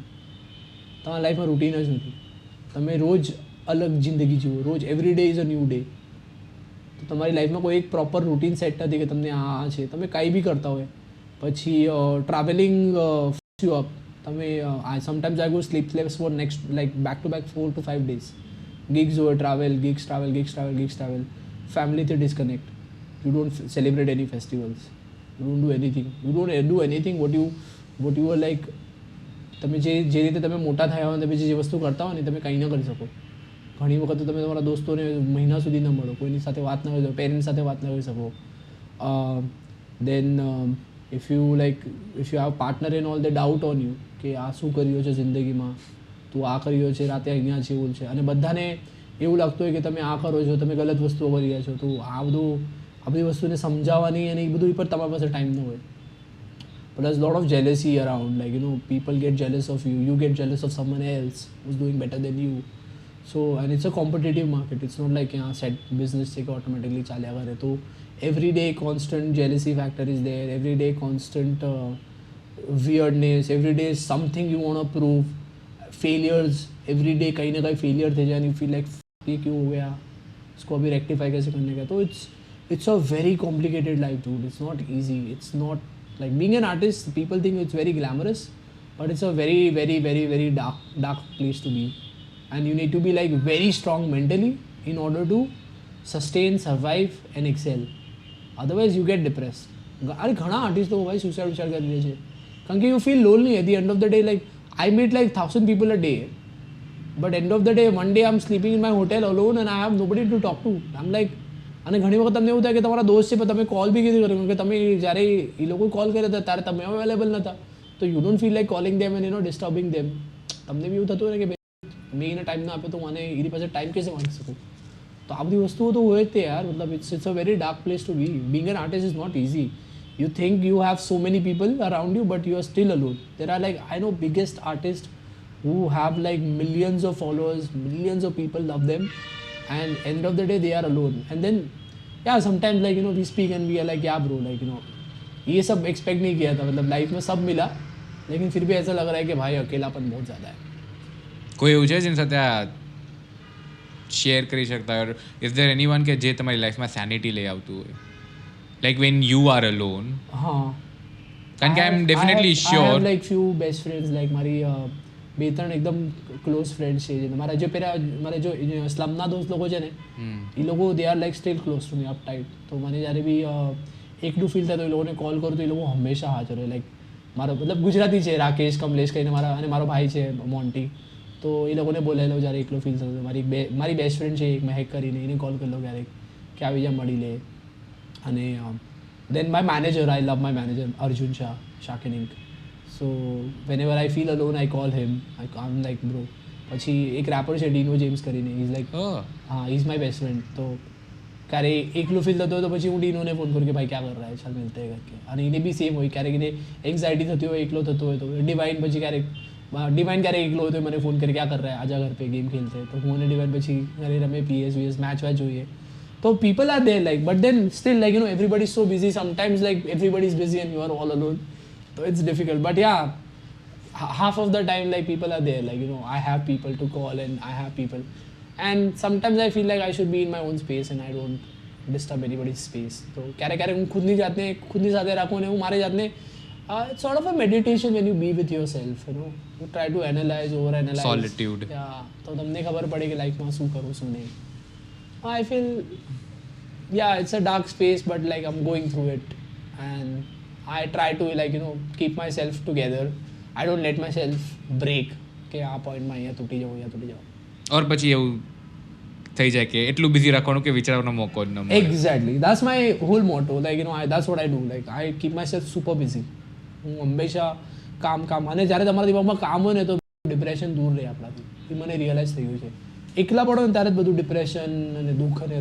[SPEAKER 2] તમારા લાઈફમાં routine જ નથી. તમે રોજ અલગ જિંદગી જીવો, રોજ every day is a new day. તો તમારી લાઈફમાં કોઈ એક પ્રોપર રૂટીન સેટ નથી કે તમને આ છે, તમે કાંઈ બી કરતા હોય. પછી ટ્રાવેલિંગ યુ અપ. તમે sometimes I go sleepless for next like back to back 4 to 5 days. gigs હોય, ટ્રાવેલ, gigs travel. ફેમિલીથી disconnect. You don't celebrate any festivals, you don't do anything, what you are like. તમે જે રીતે તમે મોટા થયા હોય, તમે જે વસ્તુ કરતા હોય ને તમે કંઈ ન કરી શકો. ઘણી વખત તમે તમારા દોસ્તોને મહિના સુધી ન મળો, કોઈની સાથે વાત ન કરી શકો, પેરેન્ટ્સ સાથે વાત ન કરી શકો. Then if you have partner and all they doubt on you કે આ શું કર્યો છે જિંદગીમાં, તું આ કર્યો છે, રાતે અહીંયા છે, એવું છે, અને બધાને એવું લાગતું હોય કે તમે આ કરો છો, તમે ગલત વસ્તુઓ કરી રહ્યા છો. તો આ બધી વસ્તુને સમજાવવાની અને એ બધું પર તમારી પાસે ટાઈમ ન હોય. There's a lot of jealousy around, like, you know, people get jealous of you, you get jealous of someone else who's doing better than you. So and it's a competitive market. It's not like यहाँ set business से automatically चाल्या करे. तो every day constant jealousy factor is there. Every day constant weirdness. Every day is something you want to prove. Failures every day कहीं ना कहीं failure थे जाए. You feel like ये क्यों हो गया, इसको अभी rectify कैसे करने का. तो it's a very complicated life, dude. It's not easy. It's not like being an artist. People think it's very glamorous, but it's a very very very very dark place to be. And you need to be like very strong mentally in order to sustain, survive and excel. Otherwise you get depressed. अरे घણા artist तो भाई suicide कर લે છે કારણ કે you feel lonely at the end of the day. Like I meet like 1000 people a day, but end of the day one day I'm sleeping in my hotel alone and I have nobody to talk to. I'm like, અને ઘણી વખત તમને એવું થાય કે તમારા દોસ્ત છે પણ તમે કોલ બી કીધી કર્યો કે તમે જ્યારે એ લોકો કોલ કર્યા હતા ત્યારે તમે અવેલેબલ નહોતા. તો you don't feel like calling them and disturbing them. તમને બી એવું થતું હોય ને કે મેં એને ટાઈમ ના આપ્યો તો મને એની પાસે ટાઈમ કેસે માંગી શકું. તો આ બધી વસ્તુઓ તો હોય જ તે યાર. મતલબ it's a very dark place to be. Being an artist is not easy. You think you have so many people around you, but you are still alone. There are like, I know biggest artists who have like millions of followers, millions of people love them, and end of the day they are alone. And then yeah, sometimes like we speak and we are like yeah bro, like ये सब expect नहीं किया था. मतलब life में सब मिला लेकिन फिर भी ऐसा लग रहा है कि भाई अकेलापन बहुत ज़्यादा है.
[SPEAKER 1] કોઈ એવું છે જેની સાથે આ શેર કરી શકતા હોય? ઇઝ ધેર એનીવન કે જે તમારી લાઈફમાં સેનિટી લઈ આવતું હોય? Like when you are alone.
[SPEAKER 2] हाँ.
[SPEAKER 1] કારણ કે I'm definitely
[SPEAKER 2] I
[SPEAKER 1] sure.
[SPEAKER 2] have like few best friends, like મારી બે ત્રણ એકદમ ક્લોઝ ફ્રેન્ડ્સ છે. મારા જે પેલા મારા જો સ્લમના દોસ્ત લોકો છે ને એ લોકો they are like still close to me up tight. તો મને જ્યારે બી એકલું ફીલ થાય તો એ લોકોને કોલ કરું તો એ લોકો હંમેશા હાજર હોય. લાઈક મારો મતલબ ગુજરાતી છે રાકેશ કમલેશ કહીને મારા, અને મારો ભાઈ છે મોન્ટી. તો એ લોકોને બોલાવી લો જ્યારે એકલો ફીલ થતો. મારી બેસ્ટ ફ્રેન્ડ છે એક મહેક કરીને, એને કોલ કરી લો ક્યારેક કે આવી જા મળી લે. અને then my manager, I love my manager Arjun Shah, Shark and Ink. So whenever I feel alone I call him. I'm like bro. પછી એક રેપર છે ડીનો જેમ્સ કરીને, he's like હા he's my best friend. તો ક્યારે એકલું feel થતો હોય તો પછી હું ડીનોને ફોન કરું કે ભાઈ ક્યાં કર રહા है, ચાલ मिलते हैं करके. અને એને બી સેમ હોય, ક્યારેક એને એન્ઝાયટી થતી હોય, એકલો થતો હોય તો ડિવાઇન પછી ક્યારેક એકલો હોય તો મને ફોન કરે ક્યાં કર રહા है, આજા ઘર पे गेम खेलते हैं. તો હું અને ડિવાઇન પછી ઘરે રમે PS મેચ વેચ જોઈએ. So people are there, like, but then still like everybody's so busy. Sometimes like everybody's busy and you are all alone, so it's difficult. But yeah, half of the time like people are there, like I have people to call and I have people, and sometimes I feel like I should be in my own space and I don't disturb anybody's space. So ક્યારે હું ખુદની સાથે રાખું ને હું મારી જાતને it's sort of a meditation when you be with yourself, you try to analyze, over analyze,
[SPEAKER 1] solitude.
[SPEAKER 2] yeah, તો તમને ખબર પડે કે લાઈફમાં શું કરું શું નહીં. I feel yeah, it's a dark space, but like I'm going through it and I try to like keep myself together. I don't let myself break કે આ પોઈન્ટમાં અહીંયા તૂટી જાઉં.
[SPEAKER 1] ઓર પછી એવું થઈ જાય કે એટલું બિઝી રાખવાનું કે વિચારવાનો મોકો જ ન મળે.
[SPEAKER 2] Exactly, that's my whole motto. Like that's what I do. Like I keep myself super busy. હું હંમેશા કામ અને જ્યારે તમારા દિમાગમાં કામ હોય ને તો ડિપ્રેશન દૂર રહે આપણાથી. એ મને રિયલાઇઝ થઈ ગયું છે. એકલા પડો ને ત્યારે જ બધું ડિપ્રેશન અને દુઃખ અને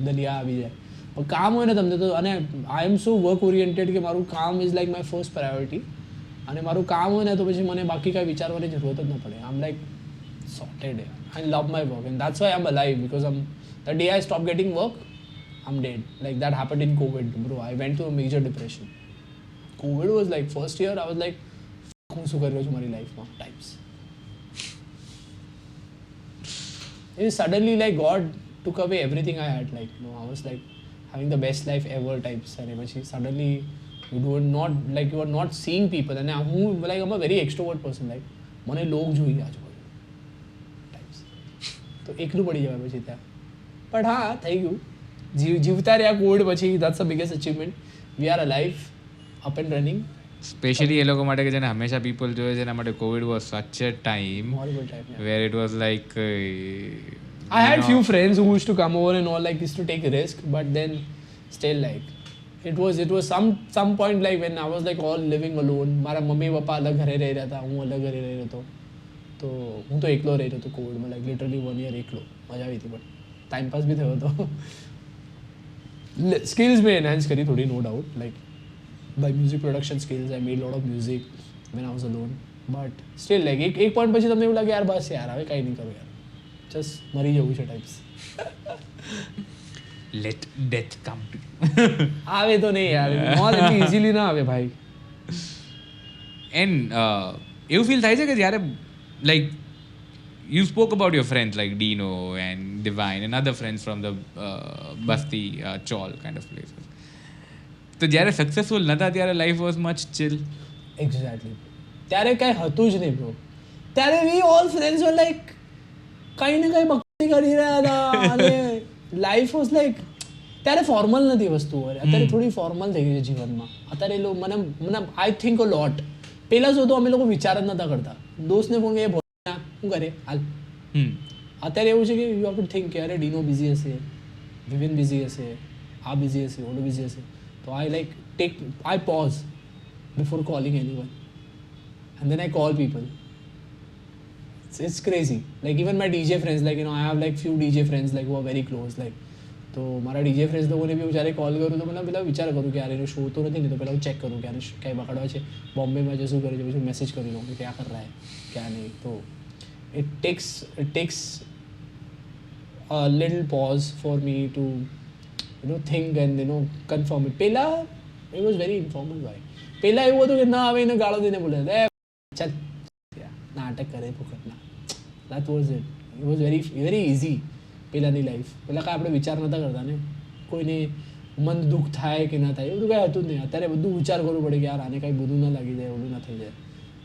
[SPEAKER 2] દલિયા આવી જાય. પણ કામ હોય ને તમને તો, અને આઈ એમ સો વર્ક ઓરિએન્ટેડ કે મારું કામ is like my first priority. અને મારું કામ હોય ને તો પછી મને બાકી કાંઈ વિચારવાની જરૂરત જ ન પડે. આઈ એમ like sorted. I love my work and that's why I'm alive, because the day I stop getting work, I'm dead. Like that happened in COVID, bro. I went through a major depression. COVID was like first year I was like હું શું કર્યો છું મારી લાઈફમાં types. It suddenly like God took away everything I had. Like I was like having the best life ever types. And પછી suddenly you are not seeing people. And હું like I'm a very extrovert person. Like મને લોક જોઈએ આજુબાજુ types. તો એકલું પડી જવાય પછી ત્યાં. પણ હા થઈ ગયું, જીવતા રહ્યા કોવિડ પછી. that's the biggest achievement. We are alive, up and running.
[SPEAKER 1] Specially એ લોકો માટે કે જેને હંમેશા પીપલ જોઈએ છે એના માટે Covid was such a time
[SPEAKER 2] Horrible time, yeah.
[SPEAKER 1] Where it was like
[SPEAKER 2] I had few friends who used to come over and all, like used to take a risk, but then still like it was some point like when I was like all living alone. મારા mummy papa અલગ ઘરે રહી રહ્યા હતા, હું અલગ ઘરે રહી રહ્યો હતો. તો હું તો એકલો રહી રહ્યો હતો કોવિડમાં, લાઈક લિટરલી 1 year એકલો. મજા આવી હતી, બટ ટાઈમ પાસ બી થયો હતો. સ્કિલ્સ મેં એનહાન્સ કરી થોડી, no doubt. Like by music production skills, I made a lot of music when I was alone, but still like એક point પછી તમને એવું લાગે યાર બસ યાર હવે કંઈ નહીં કરું યાર, જસ્ટ મરી જવું છે types.
[SPEAKER 1] Let death come to
[SPEAKER 2] આવે તો નહીં યાર, નોટ એટલી ઇઝીલી ના આવે ભાઈ.
[SPEAKER 1] એન્ડ એવું ફીલ થાય છે કે જ્યારે like you spoke about your friends like Dino and Divine and other friends from the Basti, Chaul kind of places. તો જ્યારે સક્સેસફુલ નતા ત્યારે life was much chill.
[SPEAKER 2] Exactly. ત્યારે કાંઈ હતું જ નહીં બ્રો. ત્યારે we all friends var like કંઈ ને કંઈ બકરી કરી રહ્યા હતા અને લાઈફ વોઝ લાઈક ત્યારે ફોર્મલ નથી વસ્તુઓ. અત્યારે થોડી ફોર્મલ થઈ ગઈ છે જીવનમાં. અત્યારે એ લોકો મને આઈ થિંક અ લોટ. પહેલાં શું તો અમે લોકો વિચાર જ નહોતા કરતા. દોસ્તને ફોન કરીએ શું કરે હાલ. અત્યારે એવું છે કે યુ હેવ ટુ થિંક કે અરે ડીનો બિઝી હશે, વિવિન બિઝી હશે, આ બિઝી હશે, ઓલું બિઝી હશે. તો આઈ pose before calling anyone, and then I call people. It's crazy. Like even my DJ friends, like you know, I have like few DJ friends like who are very close. Like તો મારા DJ friends લોકોને બી હું જ્યારે call કરું તો મને પહેલાં વિચાર કરું કે યાર એનો શો તો નથી ને, તો પહેલાં હું ચેક કરું કે યાર ક્યાંય બગાડવા છે, બોમ્બેમાં જે શું કરે છે, પછી મેસેજ કરી લઉં કે ક્યાં કર રહા હે ક્યાં નહીં. તો it takes a little pause for me to think and confirm it. પહેલાં it was very informal ભાઈ. પહેલાં એવું હતું કે ના આવે એને ગાળો દઈને બોલે ચાલ નાટક કરે ફોકટના. that was it. It was very easy પહેલાંની લાઈફ. પહેલાં કાંઈ આપણે વિચાર નહોતા કરતા ને, કોઈને મન દુઃખ થાય કે ના થાય એવું કાંઈ હતું જ નહીં. અત્યારે બધું વિચાર કરવું પડે કે યાર આને કાંઈ બધું ના લાગી જાય, ઓલું ના થઈ જાય.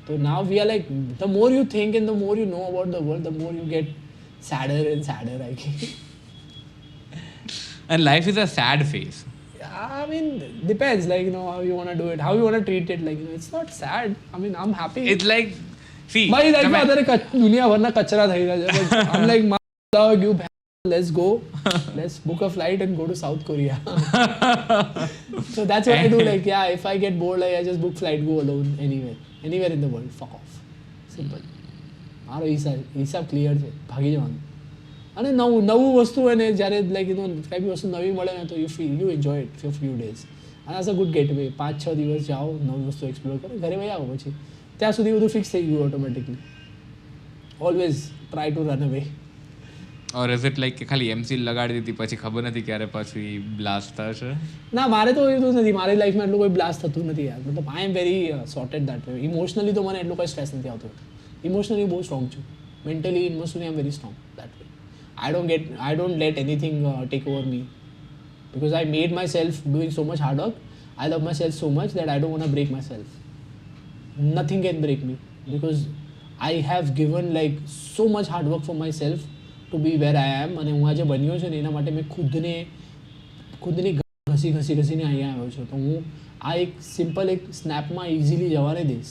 [SPEAKER 2] તો now we are like the more you think and the more you know about the world, the more you get sadder and sadder, I guess.
[SPEAKER 1] And life is a sad phase.
[SPEAKER 2] I mean, depends, like, how you want to do it, how you want to treat it. Like, it's not sad. I mean, I'm happy.
[SPEAKER 1] It's like, see,
[SPEAKER 2] my life માં અત્યારે દુનિયાભરના કચરા થઈ રહ્યા છે. But I'm like, let's go. Let's book a flight and go to South Korea. So that's what I do. Like, yeah, if I get bored, like, I just book flight, go alone anywhere in the world. Fuck off. Simple. મારો હિસાબ clear છે, ભાગી જવાનું. અને નવું વસ્તુ હોય ને જ્યારે લાઈક કંઈ બી વસ્તુ નવી મળે ને તો you enjoy it for few days. અને as a good getaway. 5-6 દિવસ જાઓ, નવી વસ્તુ એક્સપ્લોર કરો, ઘરે વહી આવો. પછી ત્યાં સુધી બધું ફિક્સ થઈ ગયું automatically. Always try to run અવે.
[SPEAKER 1] ઓર ઇઝ ઇટ લાઈક કે ખાલી એમસી લગાડી દીધી પછી ખબર નથી ક્યારે પાછું બ્લાસ્ટ થશે?
[SPEAKER 2] ના, મારે તો એવું નથી. મારી લાઈફમાં એટલું કોઈ બ્લાસ્ટ થતું નથી યાર. મતલબ I am very sorted that way. Emotionally તો મને એટલું કોઈ સ્ટ્રેસ નથી આવતો. ઇમોશનલી બહુ સ્ટ્રોંગ છું. Mentally emotionally I am very strong that way. I don't let anything take over me, because I made myself doing so much hard work. I love myself so much that I don't want to break myself. Nothing can break me, because I have given like so much hard work for myself to be where I am. અને હું આજે બન્યો છું ને એના માટે મેં ખુદની ઘસીને અહીંયા આવ્યો છું. તો હું આ એક સિમ્પલ એક સ્નેપમાં ઇઝીલી જવા નહીં દઈશ.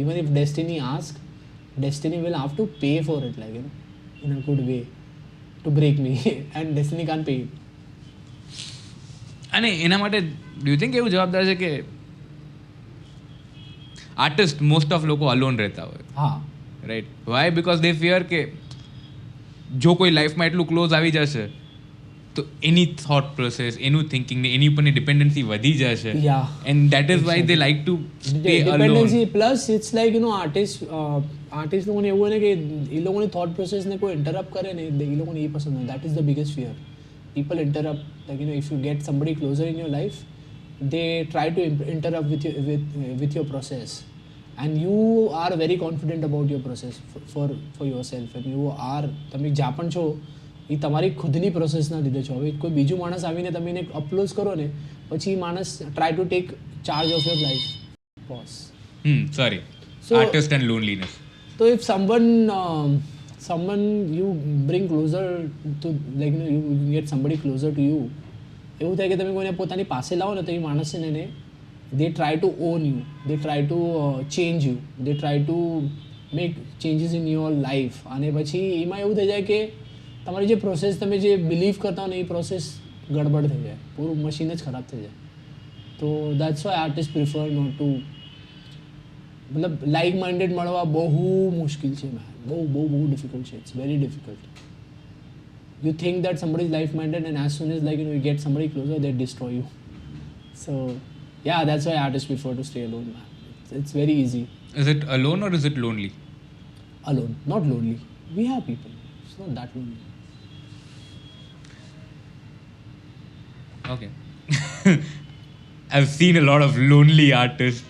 [SPEAKER 2] Even if destiny asks, destiny will have to pay for it, like in a good way, to break me. And destiny can't pay it.
[SPEAKER 1] અને એના માટે ડુ યુ થિંક એવું જવાબદાર છે કે આર્ટિસ્ટ મોસ્ટ ઓફ લોકો અલોન રહેતા હોય?
[SPEAKER 2] હા,
[SPEAKER 1] right. Why? Because they fear કે જો કોઈ લાઈફમાં એટલું ક્લોઝ આવી જશે તો એની થોટ પ્રોસેસ, એનું થિંકિંગ ને એની ઉપરની ડિપેન્ડન્સી વધી જશે. And that is why they like to stay alone.
[SPEAKER 2] Dependency plus it's like artist લોકોને એવું હોય ને કે એ લોકોની થોટ પ્રોસેસને કોઈ ઇન્ટરપ્ટ કરે ને એ લોકોને એ પસંદ હોય. That is the biggest fear. People interrupt, like if you get somebody closure in your life, they try to interrupt with your process, and you are very confident about your process for yourself, and you are તમે જ્યાં પણ છો એ તમારી ખુદની પ્રોસેસના લીધે છો. હવે કોઈ બીજું માણસ આવીને તમે એને અપલોઝ કરો ને પછી માણસ try to take charge of your life. Pause.
[SPEAKER 1] Sorry. Artist and loneliness.
[SPEAKER 2] So if someone you bring closer to, like you get somebody closer to you, એવું થાય કે તમે કોઈને પોતાની પાસે લાવો ને તો એ માણસ છે ને they try to own you, they try to change you, they try to make changes in your life. અને પછી એમાં એવું થઈ જાય કે તમારી જે પ્રોસેસ તમે જે બિલીવ કરતા હો ને એ પ્રોસેસ ગડબડ થઈ જાય, પૂરું મશીન જ ખરાબ થઈ જાય. તો that's why artist prefer not to, મતલબ લાઇક માઇન્ડેડ મળવા બહુ મુશ્કેલ છે મેન. બહુ ડિફિકલ્ટ છે. It's very difficult. You think that somebody is like-minded, and as soon as you get somebody closer, they destroy you. So yeah, that's why artists prefer to stay alone, man. It's very easy.
[SPEAKER 1] Is it alone or is it lonely?
[SPEAKER 2] Alone, not lonely. We have people. It's not that lonely.
[SPEAKER 1] Okay. I've seen a lot of lonely artists.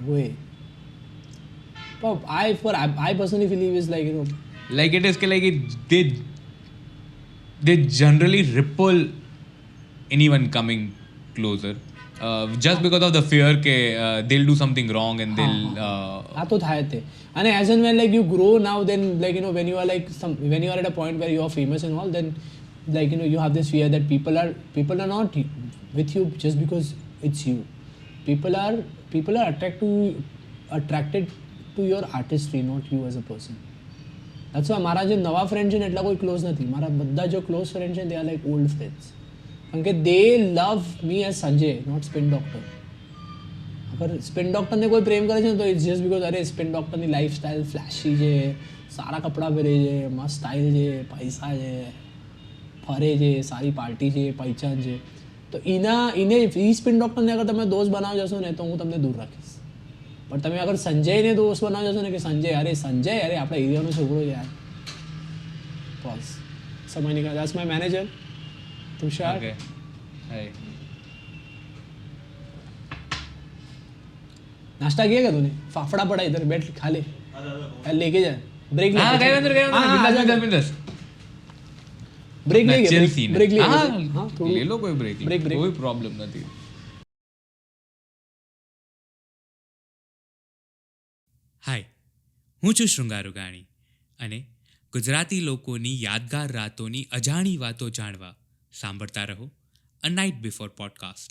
[SPEAKER 2] Way. But I personally believe is like, you know,
[SPEAKER 1] Like it is like they generally repel anyone coming closer. Just because of the fear કે they'll do something wrong and they'll
[SPEAKER 2] આ તો થાય તે અને as and when like you grow now, then like, you know, when you are like when you are at a point where you are famous and all, then like, you know, you have this fear that people are not with you just because it's you. People are attracted to your artistry, not you as a person. That's why મારા જે નવા friend છે ને એટલા કોઈ close નથી. મારા બધા જો ક્લોઝ ફ્રેન્ડ છે they are like old friends. કારણ કે they love me as Sanjay, not Spin Doctor. અગર સ્પિન ડોક્ટરને કોઈ પ્રેમ કરે છે ને તો ઇટ્સ જસ્ટ બિકોઝ અરે સ્પિન ડોક્ટરની લાઈફસ્ટાઈલ ફ્લેશી છે, સારા કપડાં પહેરે છે, મસ્ત સ્ટાઇલ છે, પૈસા છે, ફરે છે, સારી પાર્ટી છે, પહેચાન છે. તો એને એ સ્પિન ડોક્ટરને અગર તમે દોસ્ત બનાવ જશો ને તો હું તમને દૂર રાખીશ. પણ તમે અગર સંજયને દોસ્ત બનાવ જશો ને કે સંજય અરે આપણા એરિયાનો છોકરો છે યાર, બસ સમય નીકળે. That's my manager Tushar.
[SPEAKER 1] Okay. Hi.
[SPEAKER 2] नाश्ता किया क्या तूने? फाफड़ा पड़ा इधर, बैठ खा ले, लेके जा. ब्रेक ले.
[SPEAKER 1] हाँ गए अंदर बिंदास.
[SPEAKER 2] ब्रेक ले
[SPEAKER 1] चिल सीन.
[SPEAKER 2] ब्रेक ले.
[SPEAKER 1] हाँ
[SPEAKER 2] थोड़ा
[SPEAKER 1] ले लो कोई ब्रेक. कोई प्रॉब्लम નથી.
[SPEAKER 3] હાય, હું છું શૃંગાર ઉગાણી અને ગુજરાતી લોકોની યાદગાર રાતોની અજાણી વાતો જાણવા સાંભળતા રહો અ નાઇટ બિફોર પોડકાસ્ટ.